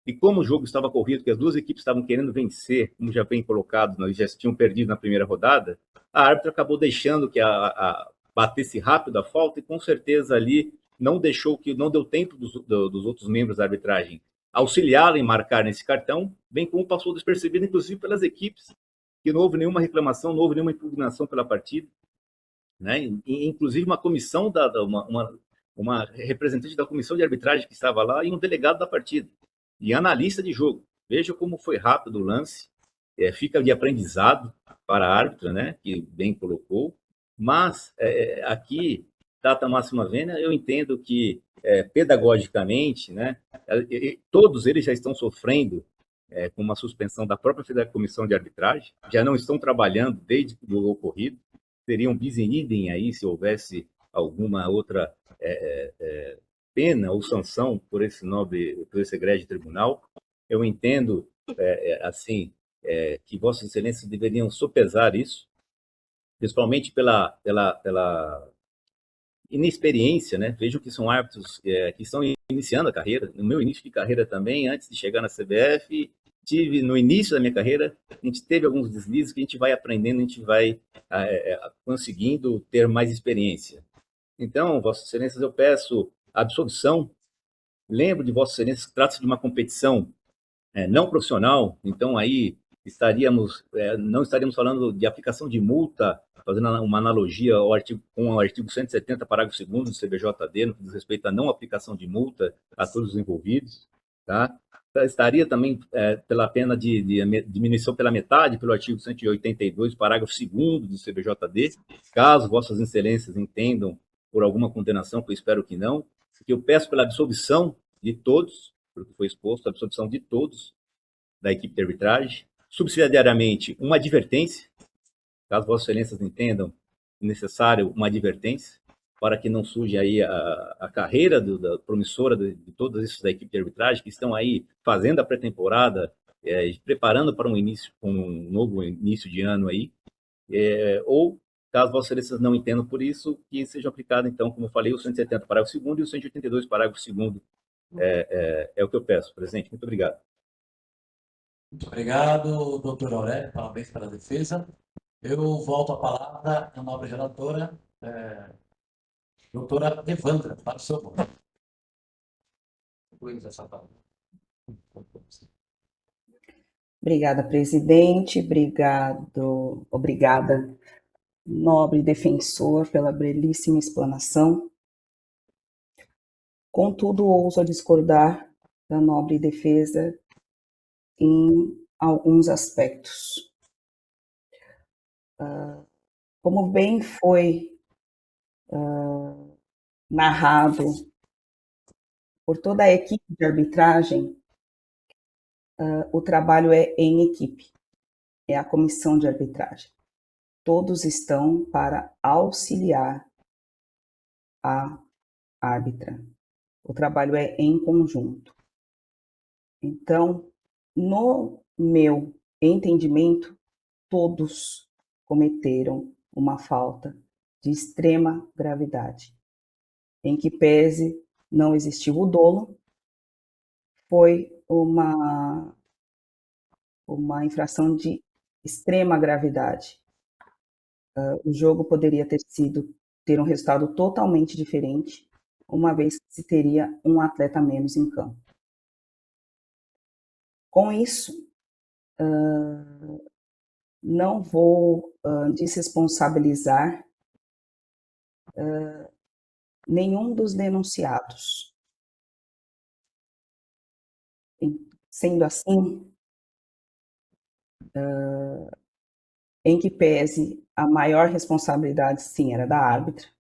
E como o jogo estava corrido, que as duas equipes estavam querendo vencer, como já bem colocado, nós já tinham perdido na primeira rodada, a árbitra acabou deixando que batesse rápido a falta e com certeza ali não deu tempo dos outros membros da arbitragem auxiliá-la em marcar nesse cartão, bem como passou despercebido, inclusive, pelas equipes, que não houve nenhuma reclamação, não houve nenhuma impugnação pela partida, né? Inclusive uma comissão, uma representante da comissão de arbitragem que estava lá e um delegado da partida, e analista de jogo. Veja como foi rápido o lance, fica de aprendizado para a árbitra, né, que bem colocou, mas aqui, data máxima vênia, eu entendo que pedagogicamente, né, todos eles já estão sofrendo com uma suspensão da própria comissão de arbitragem, já não estão trabalhando desde o ocorrido, teriam bis in idem aí se houvesse alguma outra pena ou sanção por esse egrégio tribunal. Eu entendo, assim, que Vossas Excelências deveriam sopesar isso, principalmente pela inexperiência, né? Vejam que são árbitros que estão iniciando a carreira. No meu início de carreira também, antes de chegar na CBF, no início da minha carreira, a gente teve alguns deslizes que a gente vai aprendendo, a gente vai conseguindo ter mais experiência. Então, Vossas Excelências, eu peço absolvição. Lembro de Vossas Excelências que trata-se de uma competição não profissional, então aí não estaríamos falando de aplicação de multa, fazendo uma analogia com o artigo 170, parágrafo 2º do CBJD, no que diz respeito à não aplicação de multa a todos os envolvidos, tá? Estaria também pela pena de diminuição pela metade, pelo artigo 182, parágrafo 2º do CBJD, caso Vossas Excelências entendam por alguma condenação, que eu espero que não, que eu peço pela absolvição de todos, pelo que foi exposto, a absolvição de todos da equipe de arbitragem, subsidiariamente uma advertência, caso Vossas Excelências entendam necessário uma advertência, para que não surja aí a carreira da promissora de todos esses da equipe de arbitragem, que estão aí fazendo a pré-temporada, preparando para um novo início de ano aí, ou, caso Vossas Excelências não entendam por isso, que seja aplicado, então, como eu falei, o 170, parágrafo 2º, e o 182, parágrafo 2º, é o que eu peço, presidente. Muito obrigado. Muito obrigado, doutor Aurélio, parabéns pela defesa. Eu volto a palavra à nobre relatora, doutora Evandra, para o seu voto. Obrigada, presidente. Obrigada, nobre defensor, pela belíssima explanação. Contudo, ouso discordar da nobre defesa em alguns aspectos. Como bem foi narrado por toda a equipe de arbitragem, o trabalho é em equipe, é a comissão de arbitragem. Todos estão para auxiliar a árbitra. O trabalho é em conjunto. Então, no meu entendimento, todos cometeram uma falta de extrema gravidade, em que pese não existiu o dolo, foi uma infração de extrema gravidade. O jogo poderia ter um resultado totalmente diferente, uma vez que se teria um atleta a menos em campo. Com isso, não vou desresponsabilizar nenhum dos denunciados. Sendo assim, em que pese a maior responsabilidade, sim, era da árbitra,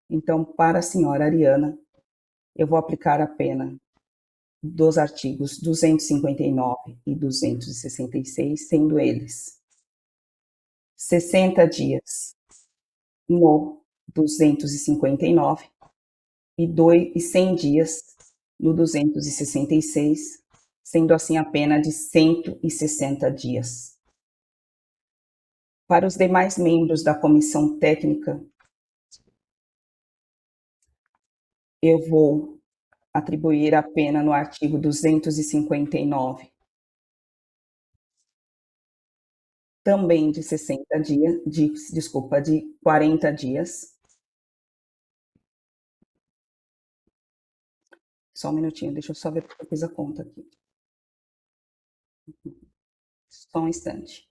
então, para a senhora Ariana, eu vou aplicar a pena dos artigos 259 e 266, sendo eles 60 dias no 259 e 100 dias no 266, sendo assim a pena de 160 dias. Para os demais membros da comissão técnica, eu vou atribuir a pena no artigo 259, também de 60 dias, de 40 dias. Só um minutinho, deixa eu só ver porque eu fiz a conta aqui. Só um instante.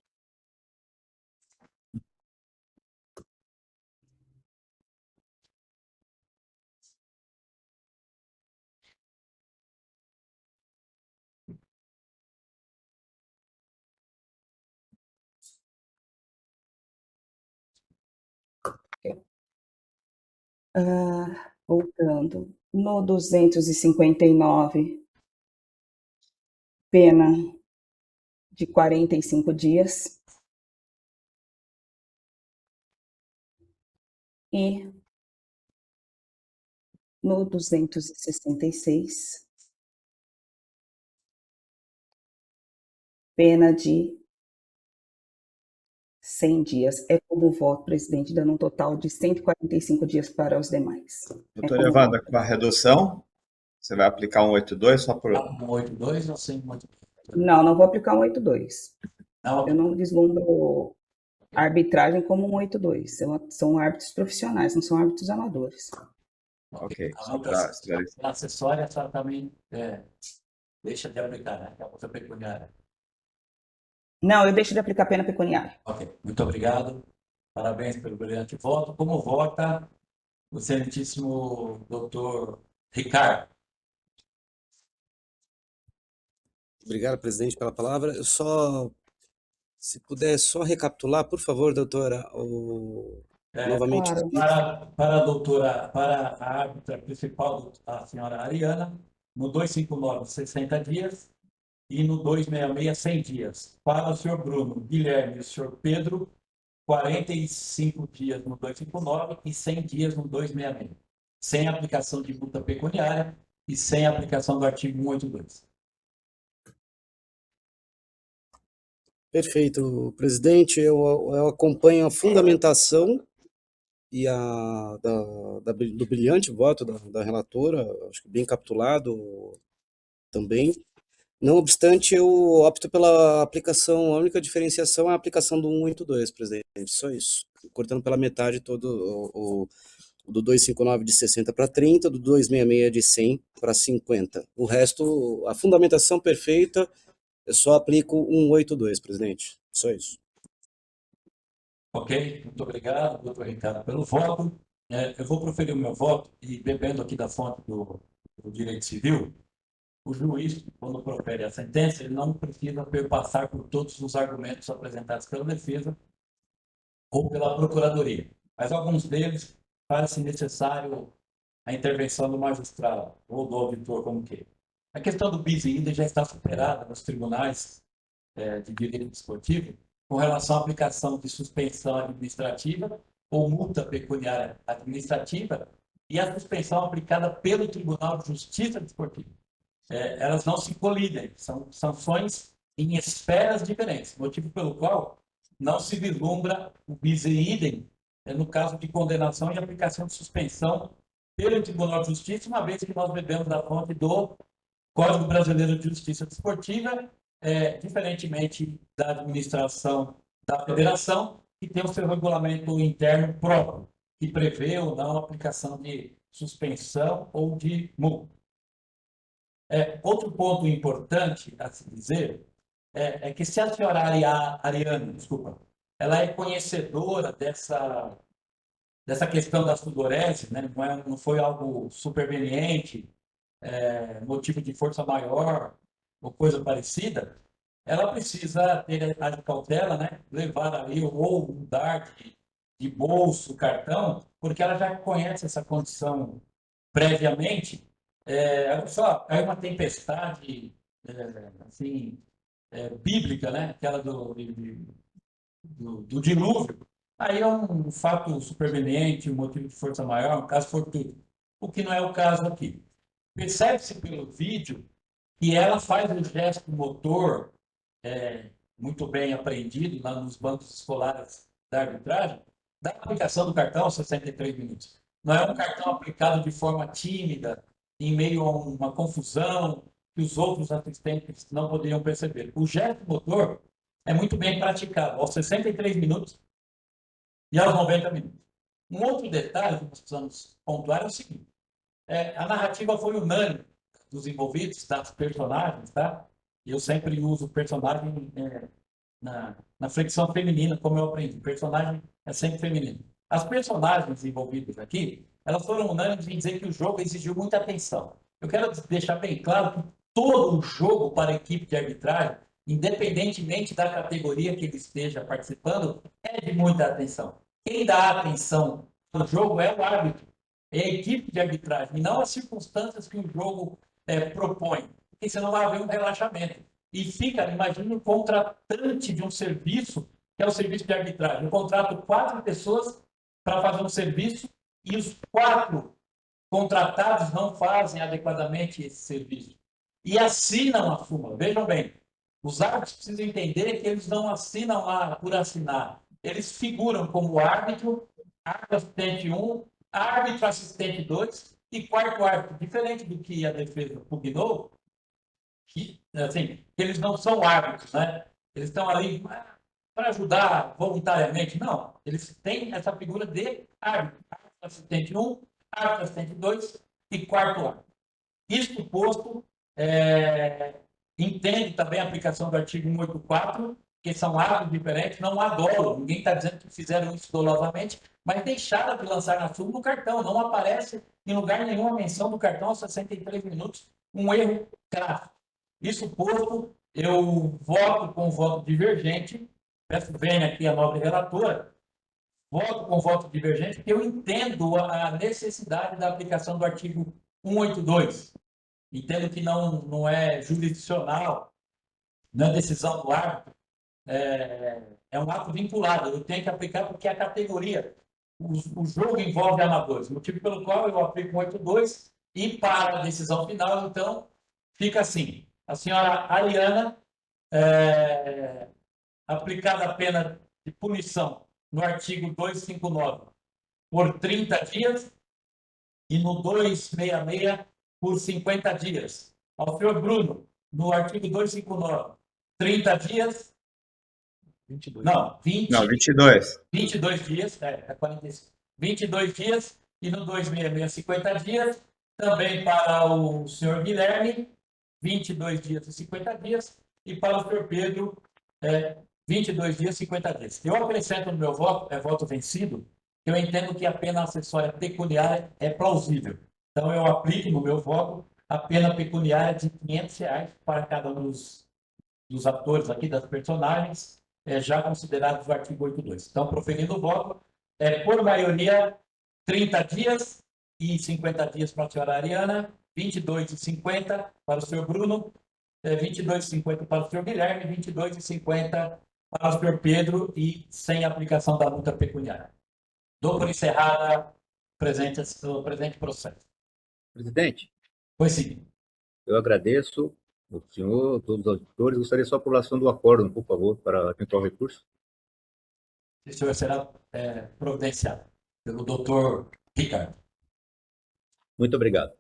Voltando, no 259, pena de 45 dias, e no 266, pena de 100 dias. É como voto, presidente, dando um total de 145 dias para os demais. Doutora Evandra, com a redução, você vai aplicar 182 só por... 182 ou 182? Não vou aplicar 182. Não, Eu não vislumbro a arbitragem como 182. São árbitros profissionais, não são árbitros amadores. Ok, A só para esclarecer. a acessória, a senhora também deixa de aplicar, né? A multa pecuniária. Não, eu deixo de aplicar pena pecuniária. Ok, muito obrigado. Parabéns pelo brilhante voto. Como vota o excelentíssimo doutor Ricardo? Obrigado, presidente, pela palavra. Eu só, se puder só recapitular, por favor, doutora, novamente. Claro. Para a doutora, para a árbitra principal, a senhora Ariana, no 259, 60 dias, e no 266, 100 dias. Para o senhor Bruno, Guilherme e o senhor Pedro, 45 dias no 259 e 100 dias no 266, sem aplicação de multa pecuniária e sem aplicação do artigo 182. Perfeito, presidente. Eu acompanho a fundamentação e do brilhante voto da relatora, acho que bem capitulado também. Não obstante, eu opto pela aplicação, a única diferenciação é a aplicação do 182, presidente, só isso. Cortando pela metade todo o do 259 de 60 para 30, do 266 de 100 para 50. O resto, a fundamentação perfeita, eu só aplico 182, presidente, só isso. Ok, muito obrigado, doutor Ricardo, pelo voto. Eu vou proferir o meu voto e, bebendo aqui da fonte do direito civil, o juiz, quando profere a sentença, ele não precisa perpassar por todos os argumentos apresentados pela defesa ou pela procuradoria, mas alguns deles parece necessário a intervenção do magistrado ou do auditor, como que. A questão do bis e idem já está superada nos tribunais de direito esportivo com relação à aplicação de suspensão administrativa ou multa pecuniária administrativa e a suspensão aplicada pelo Tribunal de Justiça Desportiva. Elas não se colidem, são sanções em esferas diferentes, motivo pelo qual não se vislumbra o bis e idem no caso de condenação e aplicação de suspensão pelo Tribunal de Justiça, uma vez que nós bebemos da fonte do Código Brasileiro de Justiça Desportiva, diferentemente da administração da federação, que tem o seu regulamento interno próprio, que prevê ou não a aplicação de suspensão ou de multa. Outro ponto importante a se dizer é que se a senhora Ariane, desculpa, ela é conhecedora dessa questão da sudorese, né? Não foi algo superveniente, motivo de força maior ou coisa parecida, ela precisa ter a cautela, né? Levar ali ou mudar de bolso, cartão, porque ela já conhece essa condição previamente. Só é uma tempestade assim, bíblica, né? Aquela do dilúvio. Aí é um fato superveniente, um motivo de força maior, um caso fortuito. O que não é o caso aqui. Percebe-se pelo vídeo que ela faz um gesto motor muito bem aprendido lá nos bancos escolares da arbitragem, da aplicação do cartão 63 minutos. Não é um cartão aplicado de forma tímida, em meio a uma confusão que os outros assistentes não poderiam perceber. O gesto motor é muito bem praticado aos 63 minutos e aos 90 minutos. Um outro detalhe que nós precisamos pontuar é o seguinte: a narrativa foi unânime dos envolvidos, das personagens, tá? Eu sempre uso personagem na flexão feminina, como eu aprendi. Personagem é sempre feminino. As personagens envolvidas aqui, elas foram unânimes em dizer que o jogo exigiu muita atenção. Eu quero deixar bem claro que todo o jogo para a equipe de arbitragem, independentemente da categoria que ele esteja participando, é de muita atenção. Quem dá atenção ao jogo é o árbitro, é a equipe de arbitragem, e não as circunstâncias que o jogo propõe, porque senão vai haver um relaxamento. E fica, imagine o contratante de um serviço, que é o serviço de arbitragem. Eu contrato 4 pessoas para fazer um serviço e os 4 contratados não fazem adequadamente esse serviço. E assinam a súmula. Vejam bem, os árbitros precisam entender que eles não assinam lá por assinar. Eles figuram como árbitro assistente 1, árbitro assistente 2 e quarto árbitro. Diferente do que a defesa pugnou, que, assim, eles não são árbitros, né? Eles estão ali para ajudar voluntariamente. Não, eles têm essa figura de árbitro. Árbitro assistente 1, árbitro assistente 2 e quarto árbitro. Isto posto, entende também a aplicação do artigo 184, que são árbitros diferentes, não há dolo. Ninguém está dizendo que fizeram isso dolosamente, mas deixaram de lançar na súmula o cartão. Não aparece em lugar nenhum a menção do cartão aos 63 minutos. Um erro crasso. Isso posto, eu voto com voto divergente. Peço venha aqui a nobre relatora. Voto com voto divergente, porque eu entendo a necessidade da aplicação do artigo 182. Entendo que não é jurisdicional, não é decisão do árbitro, é um ato vinculado. Eu tenho que aplicar porque a categoria, o jogo envolve amadores, motivo pelo qual eu aplico 182 e para a decisão final, então, fica assim. A senhora Ariana, aplicada a pena de punição no artigo 259 por 30 dias e no 266 por 50 dias. Ao senhor Bruno, no artigo 259, 30 dias. 22. Não, 22. 22 dias, 45. 22 dias e no 266, 50 dias. Também para o senhor Guilherme, 22 dias e 50 dias. E para o senhor Pedro, 22 dias e 50 dias. Eu acrescento no meu voto, voto vencido, eu entendo que a pena acessória pecuniária é plausível. Então, eu aplico no meu voto a pena pecuniária de R$500 para cada um dos atores aqui, das personagens, já considerados do artigo 82. Então, proferindo o voto, por maioria, 30 dias e 50 dias para a senhora Ariana, 22 e 50 para o senhor Bruno, 22 e 50 para o senhor Guilherme, 22 e 50 para o senhor Pedro e sem aplicação da multa pecuniária. Dou por encerrada o presente processo. Presidente, Pois sim. eu agradeço ao senhor, a todos os auditores. Gostaria só a aprovação do acórdão, por favor, para eventual recurso. O senhor será providenciado pelo doutor Ricardo. Muito obrigado.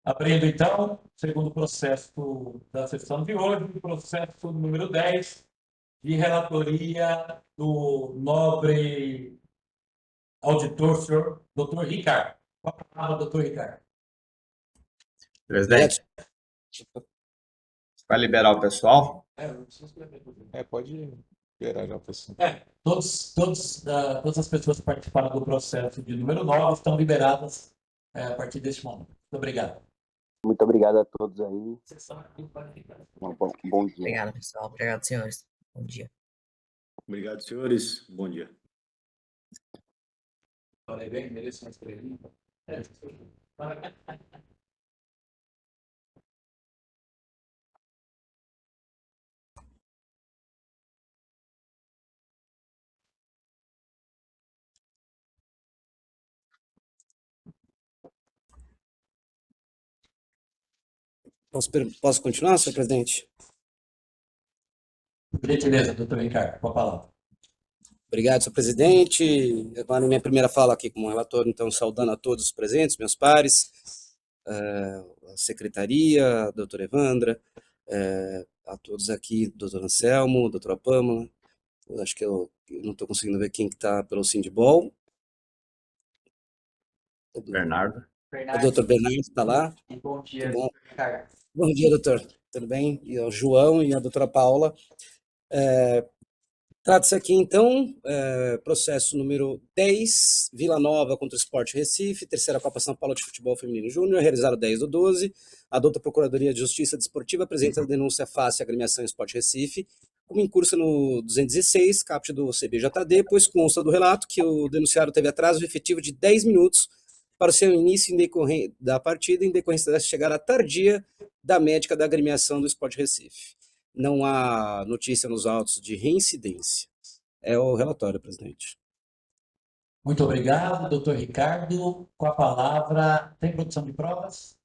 Abrindo, então, segundo processo da sessão de hoje, o processo número 10, de relatoria do nobre auditor, senhor doutor Ricardo. Com a palavra, doutor Ricardo. Presidente, vai liberar o pessoal? Pode liberar já o pessoal. Todas as pessoas que participaram do processo de número 9 estão liberadas a partir deste momento. Muito obrigado. Muito obrigado a todos aí. Bom dia. Obrigado, pessoal. Obrigado, senhores. Bom dia. Obrigado, senhores. Bom dia. Falei bem, mereço uma estrelinha. Posso continuar, senhor presidente? Por gentileza, doutor Ricardo, com a palavra. Obrigado, senhor presidente. Agora, minha primeira fala aqui como relator, então, saudando a todos os presentes, meus pares, a secretaria, a doutora Evandra, a todos aqui, doutor Anselmo, doutora Pâmela. Eu acho que eu não estou conseguindo ver quem que está pelo Sindibol. Bernardo. O doutor Bernardo está lá. Bom dia, bom. Ricardo. Bom dia, doutor. Tudo bem? E o João e a doutora Paula. Trata-se aqui, então, processo número 10, Vila Nova contra o Sport Recife, terceira Copa São Paulo de Futebol Feminino Júnior, realizado 10/12. A doutora Procuradoria de Justiça Desportiva apresenta a denúncia face à agremiação Sport Recife, como incursa no 216, caput do CBJD, pois consta do relato que o denunciado teve atraso efetivo de 10 minutos para o seu início da partida, em decorrência da chegada tardia da médica da agremiação do Sport Recife. Não há notícia nos autos de reincidência. É o relatório, presidente. Muito obrigado, doutor Ricardo. Com a palavra, tem produção de provas?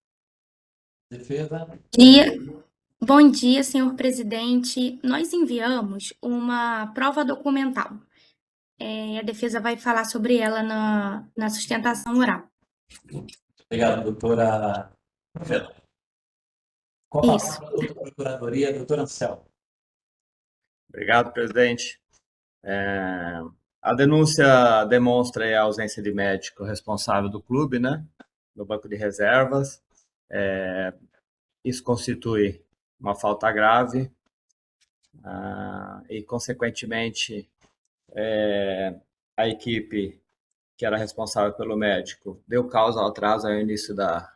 Defesa? Bom dia, senhor presidente. Nós enviamos uma prova documental. A defesa vai falar sobre ela na sustentação oral. Obrigado, doutora. Com a palavra, a doutora Procuradoria, doutor Anselmo. Obrigado, presidente. A denúncia demonstra a ausência de médico responsável do clube, né, no banco de reservas. Isso constitui uma falta grave e, consequentemente, a equipe que era responsável pelo médico deu causa ao atraso ao início da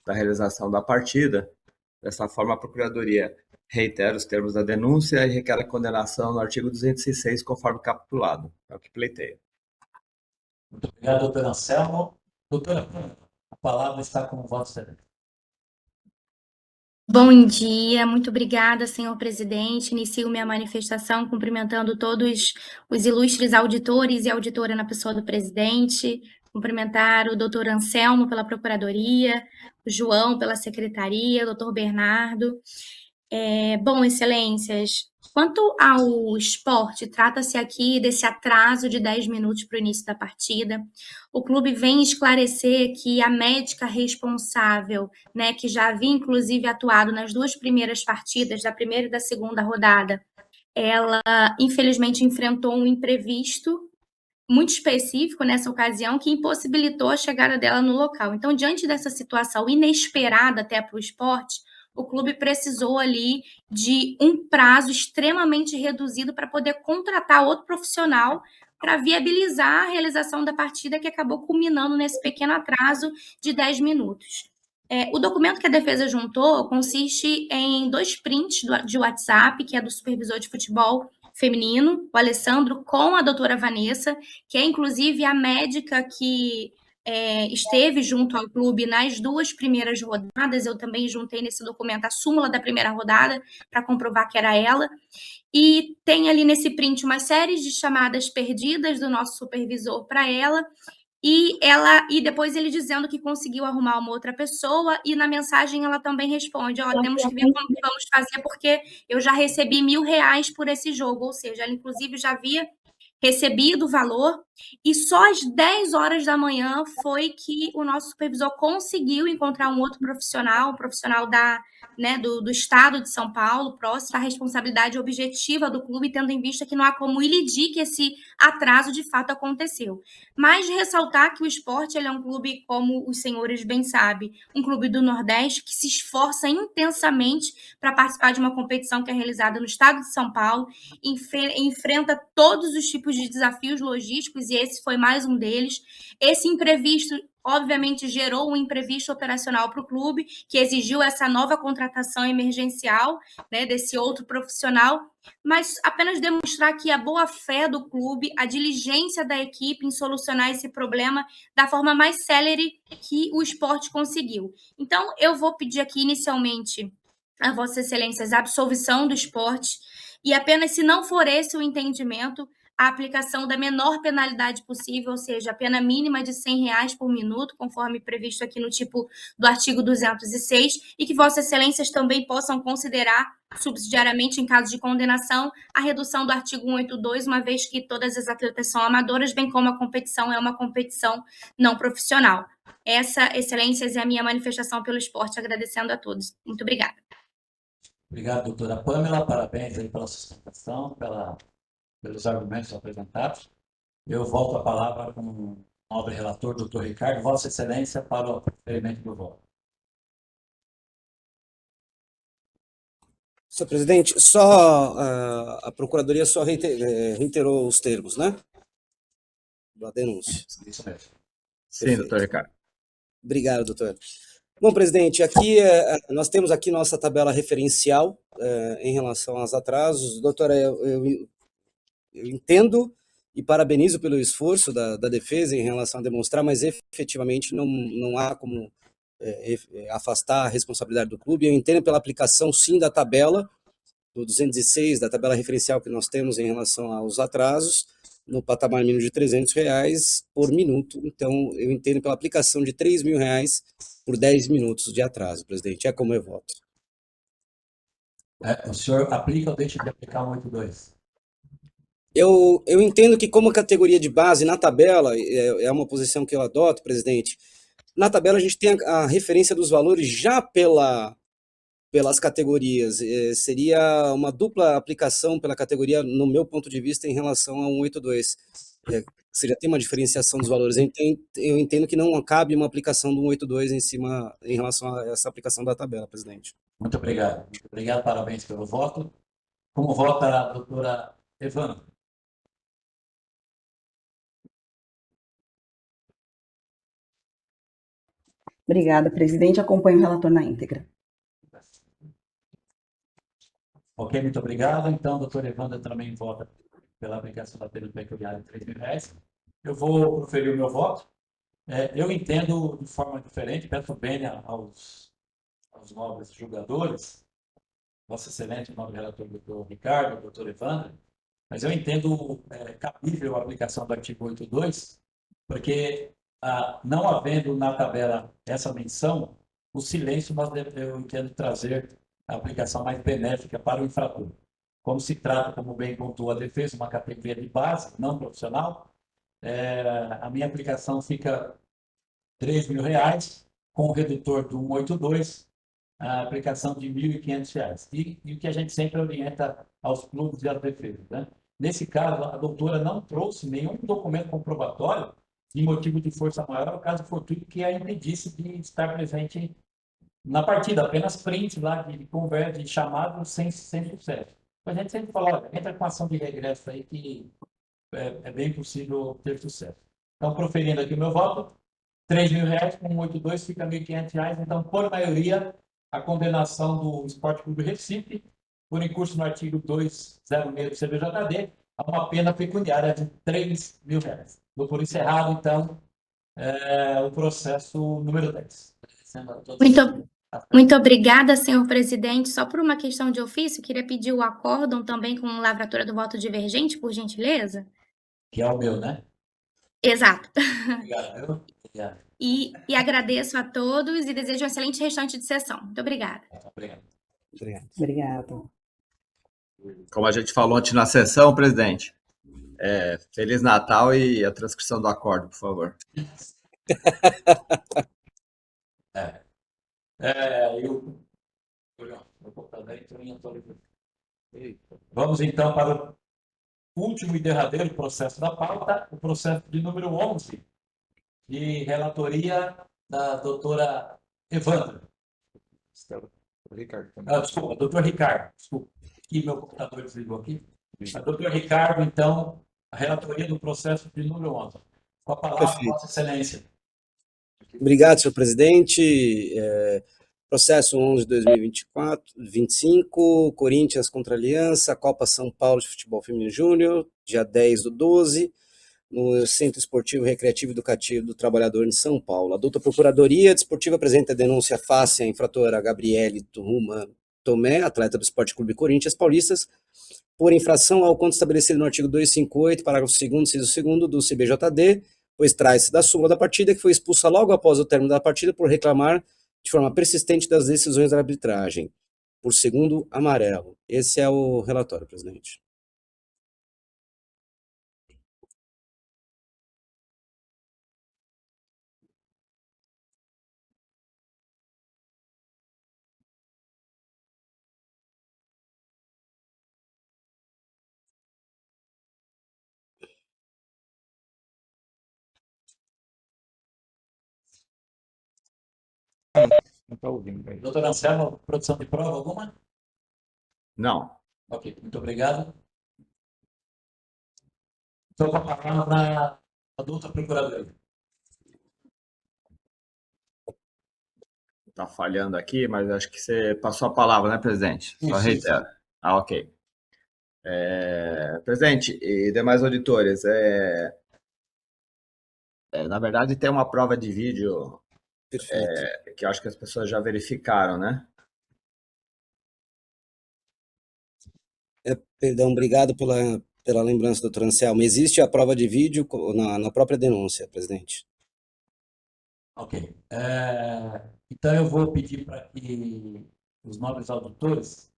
realização da partida. Dessa forma, a Procuradoria reitera os termos da denúncia e requer a condenação no artigo 206, conforme capitulado. É o que pleiteia. Muito obrigado, doutor Anselmo. Doutora, a palavra está com o voto excelente. Bom dia, muito obrigada, senhor presidente. Inicio minha manifestação cumprimentando todos os ilustres auditores e auditora na pessoa do presidente, cumprimentar o doutor Anselmo pela Procuradoria, o João pela Secretaria, o doutor Bernardo. Bom, excelências, quanto ao esporte, trata-se aqui desse atraso de 10 minutos para o início da partida. O clube vem esclarecer que a médica responsável, né, que já havia inclusive atuado nas duas primeiras partidas, da primeira e da segunda rodada, ela infelizmente enfrentou um imprevisto muito específico nessa ocasião que impossibilitou a chegada dela no local. Então, diante dessa situação inesperada até para o esporte, o clube precisou ali de um prazo extremamente reduzido para poder contratar outro profissional para viabilizar a realização da partida, que acabou culminando nesse pequeno atraso de 10 minutos. O documento que a defesa juntou consiste em 2 prints de WhatsApp, que é do supervisor de futebol feminino, o Alessandro, com a doutora Vanessa, que é inclusive a médica que esteve junto ao clube nas 2 primeiras rodadas. Eu também juntei nesse documento a súmula da primeira rodada para comprovar que era ela. E tem ali nesse print uma série de chamadas perdidas do nosso supervisor para ela, e depois ele dizendo que conseguiu arrumar uma outra pessoa, e na mensagem ela também responde: temos que ver como que vamos fazer, porque eu já recebi R$1.000 por esse jogo. Ou seja, ela inclusive já havia recebido o valor E só às 10 horas da manhã foi que o nosso supervisor conseguiu encontrar um outro profissional, um profissional do estado de São Paulo, próximo à responsabilidade objetiva do clube, tendo em vista que não há como ilidir que esse atraso de fato aconteceu. Mas ressaltar que o esporte ele é um clube, como os senhores bem sabem, um clube do Nordeste que se esforça intensamente para participar de uma competição que é realizada no estado de São Paulo, enfrenta todos os tipos de desafios logísticos e esse foi mais um deles. Esse imprevisto, obviamente, gerou um imprevisto operacional para o clube, que exigiu essa nova contratação emergencial, né, desse outro profissional, mas apenas demonstrar que a boa-fé do clube, a diligência da equipe em solucionar esse problema da forma mais célere que o esporte conseguiu. Então, eu vou pedir aqui, inicialmente, a Vossa Excelências, a absolvição do esporte, e apenas se não for esse o entendimento, a aplicação da menor penalidade possível, ou seja, a pena mínima de R$ 100 por minuto, conforme previsto aqui no tipo do artigo 206, e que Vossas Excelências também possam considerar, subsidiariamente, em caso de condenação, a redução do artigo 182, uma vez que todas as atletas são amadoras, bem como a competição é uma competição não profissional. Essa, Excelências, é a minha manifestação pelo esporte, agradecendo a todos. Muito obrigada. Obrigado, doutora Pamela. Parabéns aí pela sustentação, pelos argumentos apresentados. Eu volto a palavra com o nobre relator, doutor Ricardo. Vossa Excelência, para o proferimento do voto. Senhor presidente, só a Procuradoria só reiterou os termos, né? Da denúncia. Isso mesmo. Sim, Perfeito. doutor Ricardo. Obrigado, doutor. Bom, presidente, aqui nós temos aqui nossa tabela referencial em relação aos atrasos. Doutora, eu entendo e parabenizo pelo esforço da defesa em relação a demonstrar, mas efetivamente não há como afastar a responsabilidade do clube. Eu entendo pela aplicação, sim, da tabela, do 206, da tabela referencial que nós temos em relação aos atrasos, no patamar mínimo de R$300 por minuto. Então, eu entendo pela aplicação de R$3.000 por 10 minutos de atraso, presidente. É como eu voto. O senhor aplica ou deixa de aplicar o 182? Eu entendo que como categoria de base na tabela, é uma posição que eu adoto, presidente, na tabela a gente tem a referência dos valores já pelas categorias. Seria uma dupla aplicação pela categoria, no meu ponto de vista, em relação a 182. Você já tem uma diferenciação dos valores. Eu entendo que não cabe uma aplicação do 182 em relação a essa aplicação da tabela, presidente. Muito obrigado. Muito obrigado, parabéns pelo voto. Como vota a doutora Evandro? Obrigada, presidente. Acompanho o relator na íntegra. Ok, muito obrigado. Então, a doutora Evandro também vota pela aplicação da pena pecuniária de R$3.000. Eu vou proferir o meu voto. Eu entendo de forma diferente, peço bem aos nobres julgadores, Vossa Excelência, o nobre relator, doutor Ricardo, doutor Evandro, mas eu entendo cabível a aplicação do artigo 82, porque não havendo na tabela essa menção, o silêncio eu entendo trazer a aplicação mais benéfica para o infrator. Como se trata, como bem pontuou a defesa, uma categoria de base, não profissional, a minha aplicação fica R$3.000, com o redutor do 182, a aplicação de R$1.500. E o que a gente sempre orienta aos clubes e às defesas, né? Nesse caso, a doutora não trouxe nenhum documento comprobatório de motivo de força maior, o caso fortuito que a impedisse de estar presente na partida, apenas print lá de conversa, de chamado sem sucesso. A gente sempre fala, olha, entra com ação de regresso aí que é bem possível ter sucesso. Então, proferindo aqui o meu voto, R$3.000 com 182 fica R$1.500. Então, por maioria, a condenação do Esporte Clube Recife, por incurso no artigo 206 do CBJD, a uma pena pecuniária de R$3.000. Dou por encerrado, então, o processo número 10. Muito obrigada, senhor presidente. Só por uma questão de ofício, queria pedir o acórdão também com lavratura do voto divergente, por gentileza. Que é o meu, né? Exato. Obrigado. Obrigado. E agradeço a todos e desejo um excelente restante de sessão. Muito obrigada. Obrigado. Obrigada. Como a gente falou antes na sessão, presidente, Feliz Natal e a transcrição do acordo, por favor. Vamos então para o último e derradeiro processo da pauta, o processo de número 11, de relatoria da doutora Evandra. Ricardo. Desculpa, doutor Ricardo. Desculpa, aqui meu computador desligou aqui. A doutor Ricardo, então, a relatoria do processo de número 11. Com a palavra, Perfeito. Vossa Excelência. Obrigado, senhor presidente. Processo 11 de 2024-25, Corinthians contra Aliança, Copa São Paulo de Futebol Feminino Júnior, dia 10/12, no Centro Esportivo Recreativo e Educativo do Trabalhador em São Paulo. A douta Procuradoria Desportiva apresenta a denúncia face à infratora Gabriele Tomé, atleta do Esporte Clube Corinthians Paulistas, por infração ao conto estabelecido no artigo 258, parágrafo 2º, inciso 2º do CBJD, pois traz-se da súmula da partida, que foi expulsa logo após o término da partida por reclamar de forma persistente das decisões da arbitragem, por segundo amarelo. Esse é o relatório, presidente. Não está ouvindo. Doutor Anselmo, produção de prova alguma? Não. Ok, muito obrigado. Então, com a palavra a doutora Procuradora. Está falhando aqui, mas acho que você passou a palavra, né, presidente? Só reitero. Ok. Presidente e demais auditores, na verdade tem uma prova de vídeo que eu acho que as pessoas já verificaram, né? Perdão, obrigado pela lembrança, doutor Anselmo. Existe a prova de vídeo na própria denúncia, presidente. Ok. Então, eu vou pedir para que os nobres auditores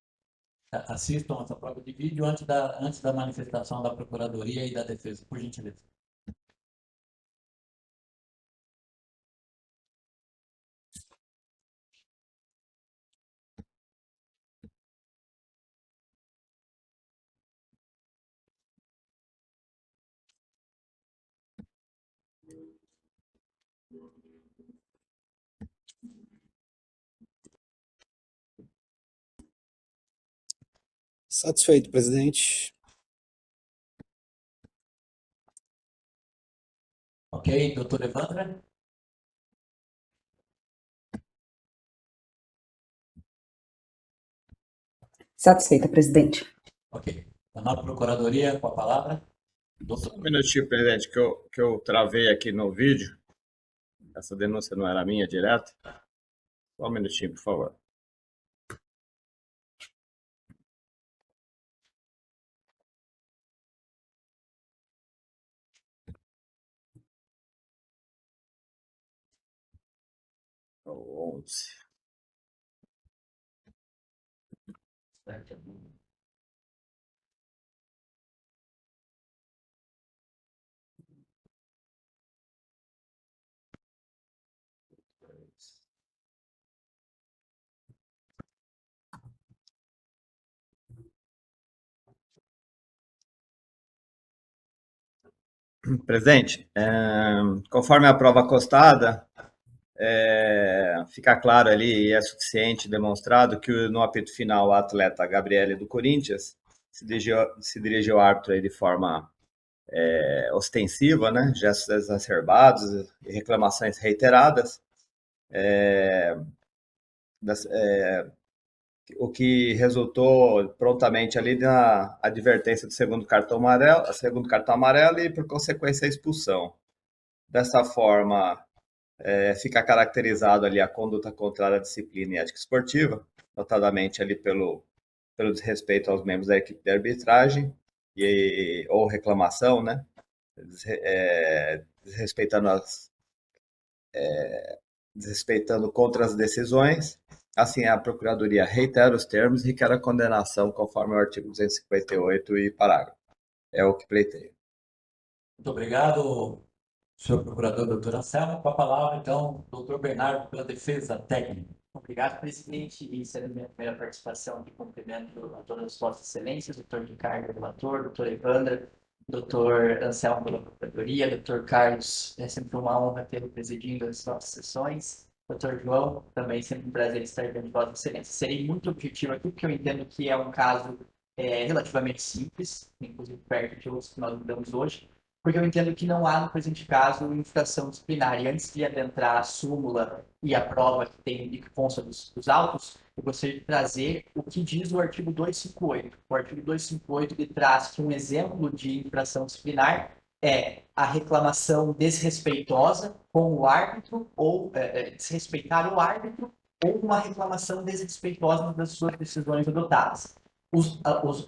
assistam essa prova de vídeo antes da manifestação da Procuradoria e da Defesa, por gentileza. Satisfeito, presidente. Ok, doutor Evandra? Satisfeita, presidente. Ok. A nova Procuradoria, com a palavra. Só um minutinho, presidente, que eu travei aqui no vídeo. Essa denúncia não era minha direta. Só um minutinho, por favor. O 11. Presidente, conforme a prova acostada, fica claro ali e é suficiente demonstrado que no apito final a atleta Gabriele do Corinthians se dirigiu ao árbitro aí de forma ostensiva, né? Gestos exacerbados e reclamações reiteradas, o que resultou prontamente ali na advertência do segundo cartão amarelo e, por consequência, a expulsão. Dessa forma, fica caracterizado ali a conduta contrária à disciplina e ética esportiva, notadamente ali pelo desrespeito aos membros da equipe de arbitragem ou reclamação, né? Desrespeitando contra as decisões. Assim, a Procuradoria reitera os termos e requer a condenação conforme o artigo 258 e parágrafo. É o que pleiteio. Muito obrigado, senhor procurador, doutor Anselmo. Com a palavra, então, doutor Bernardo, pela defesa técnica. Obrigado, presidente. E sendo minha primeira participação aqui, cumprimento a todas as vossas excelências, doutor Ricardo, relator, doutor Evandra, doutor Anselmo pela procuradoria, doutor Carlos, é sempre uma honra tê-lo presidindo as nossas sessões. Doutor João, também sempre um prazer estar diante de vossas excelências. Serei muito objetivo aqui, porque eu entendo que é um caso relativamente simples, inclusive perto de outros que nós lidamos hoje, porque eu entendo que não há, no presente caso, infração disciplinar. E antes de adentrar a súmula e a prova que tem que consta dos autos, eu gostaria de trazer o que diz o artigo 258. O artigo 258 ele traz que um exemplo de infração disciplinar é a reclamação desrespeitosa com o árbitro, ou desrespeitar o árbitro, ou uma reclamação desrespeitosa das suas decisões adotadas.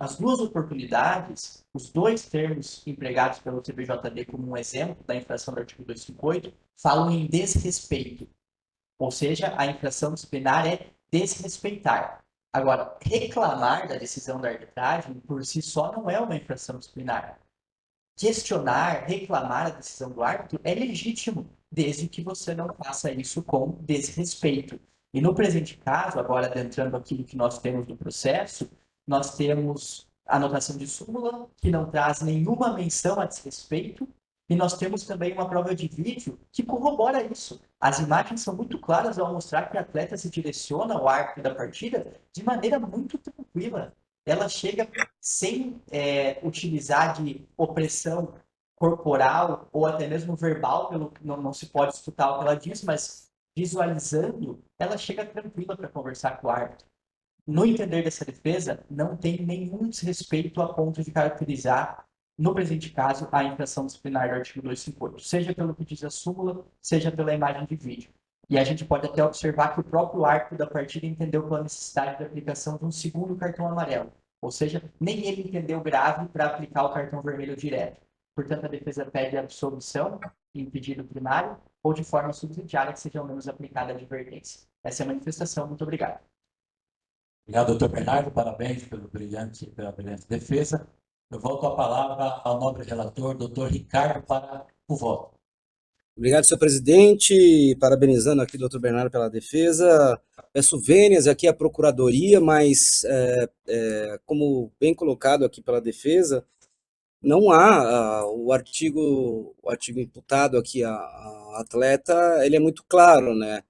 As duas oportunidades, os dois termos empregados pelo CBJD como um exemplo da infração do artigo 258, falam em desrespeito. Ou seja, a infração disciplinar é desrespeitar. Agora, reclamar da decisão da arbitragem por si só não é uma infração disciplinar. Questionar, reclamar a decisão do árbitro é legítimo, desde que você não faça isso com desrespeito. E no presente caso, agora adentrando aquilo que nós temos do processo, nós temos a anotação de súmula, que não traz nenhuma menção a desrespeito, e nós temos também uma prova de vídeo que corrobora isso. As imagens são muito claras ao mostrar que o atleta se direciona ao árbitro da partida de maneira muito tranquila. Ela chega sem utilizar de opressão corporal ou até mesmo verbal, não se pode escutar o que ela diz, mas visualizando, ela chega tranquila para conversar com o árbitro. No entender dessa defesa, não tem nenhum desrespeito a ponto de caracterizar, no presente caso, a infração disciplinar do artigo 258, seja pelo que diz a súmula, seja pela imagem de vídeo. E a gente pode até observar que o próprio árbitro da partida entendeu pela necessidade de aplicação de um segundo cartão amarelo, ou seja, nem ele entendeu grave para aplicar o cartão vermelho direto. Portanto, a defesa pede absolvição em pedido primário ou de forma subsidiária que seja ao menos aplicada a advertência. Essa é a manifestação. Muito obrigado. Obrigado, doutor Bernardo. Parabéns pela brilhante defesa. Eu volto a palavra ao nobre relator, doutor Ricardo, para o voto. Obrigado, senhor presidente. Parabenizando aqui o doutor Bernardo pela defesa. Peço vênias aqui à procuradoria, mas, como bem colocado aqui pela defesa, não há o artigo imputado aqui a atleta, ele é muito claro, né?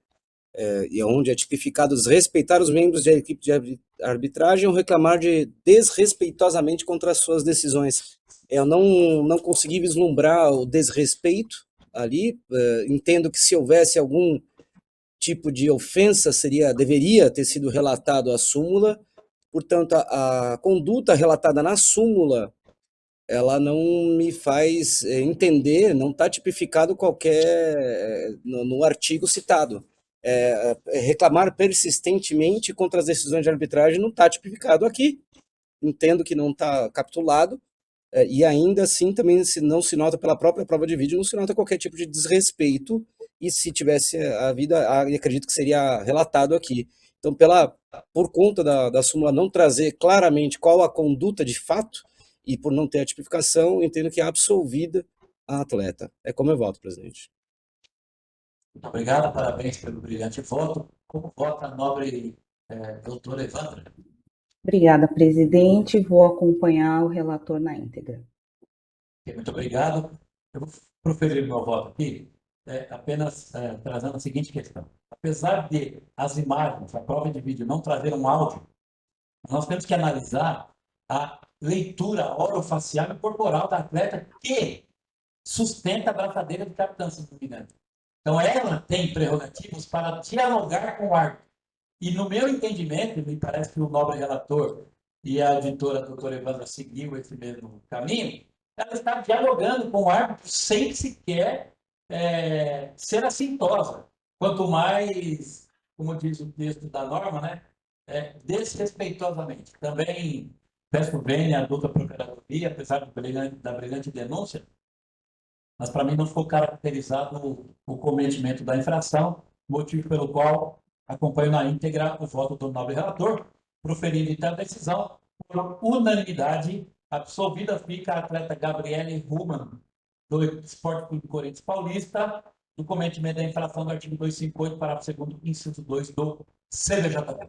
E onde é tipificado desrespeitar os membros da equipe de arbitragem ou reclamar desrespeitosamente contra as suas decisões. Eu não consegui vislumbrar o desrespeito ali, entendo que se houvesse algum tipo de ofensa, deveria ter sido relatado a súmula, portanto, a conduta relatada na súmula, ela não me faz entender, não está tipificado no artigo citado. Reclamar persistentemente contra as decisões de arbitragem não está tipificado aqui. Entendo que não está capitulado, e ainda assim também não se nota pela própria prova de vídeo, não se nota qualquer tipo de desrespeito, e se tivesse havido, acredito que seria relatado aqui. Então, por conta da súmula não trazer claramente qual a conduta de fato, e por não ter a tipificação, entendo que é absolvida a atleta. É como eu voto, presidente. Muito obrigado, parabéns pelo brilhante voto. Como vota a nobre doutora Evandra? Obrigada, presidente. Vou acompanhar o relator na íntegra. Muito obrigado. Eu vou proferir meu voto aqui, apenas trazendo a seguinte questão. Apesar de as imagens, a prova de vídeo não trazer um áudio, nós temos que analisar a leitura orofacial e corporal da atleta que sustenta a braçadeira de capitão, se não me engano. Então, ela tem prerrogativas para dialogar com o árbitro. E, no meu entendimento, me parece que o nobre relator e a auditora, a doutora Evandra, seguiu esse mesmo caminho, ela está dialogando com o árbitro sem sequer ser assintosa. Quanto mais, como diz o texto da norma, né, desrespeitosamente. Também peço bem à doutora procuradoria, apesar da brilhante denúncia, mas para mim não ficou caracterizado o cometimento da infração, motivo pelo qual acompanho na íntegra o voto do nobre relator, proferindo então a decisão por unanimidade. Absolvida fica a atleta Gabriele Ruman, do Esporte Clube Corinthians Paulista, do cometimento da infração do artigo 258, parágrafo 2º, inciso 2 do CBJP.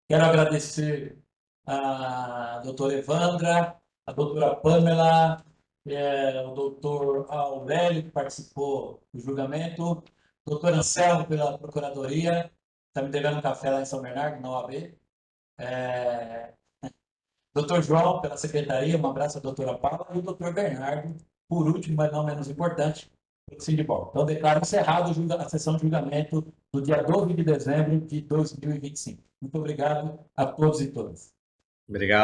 Quero agradecer a doutora Evandra, a doutora Pamela, o doutor Aurélio, que participou do julgamento, doutor Anselmo, pela Procuradoria, está me devendo um café lá em São Bernardo, na OAB. Doutor João, pela Secretaria, um abraço à doutora Paula, e o doutor Bernardo, por último, mas não menos importante, pelo Sindipol. Então, declaro encerrado a sessão de julgamento do dia 12 de dezembro de 2025. Muito obrigado a todos e todas. Obrigado.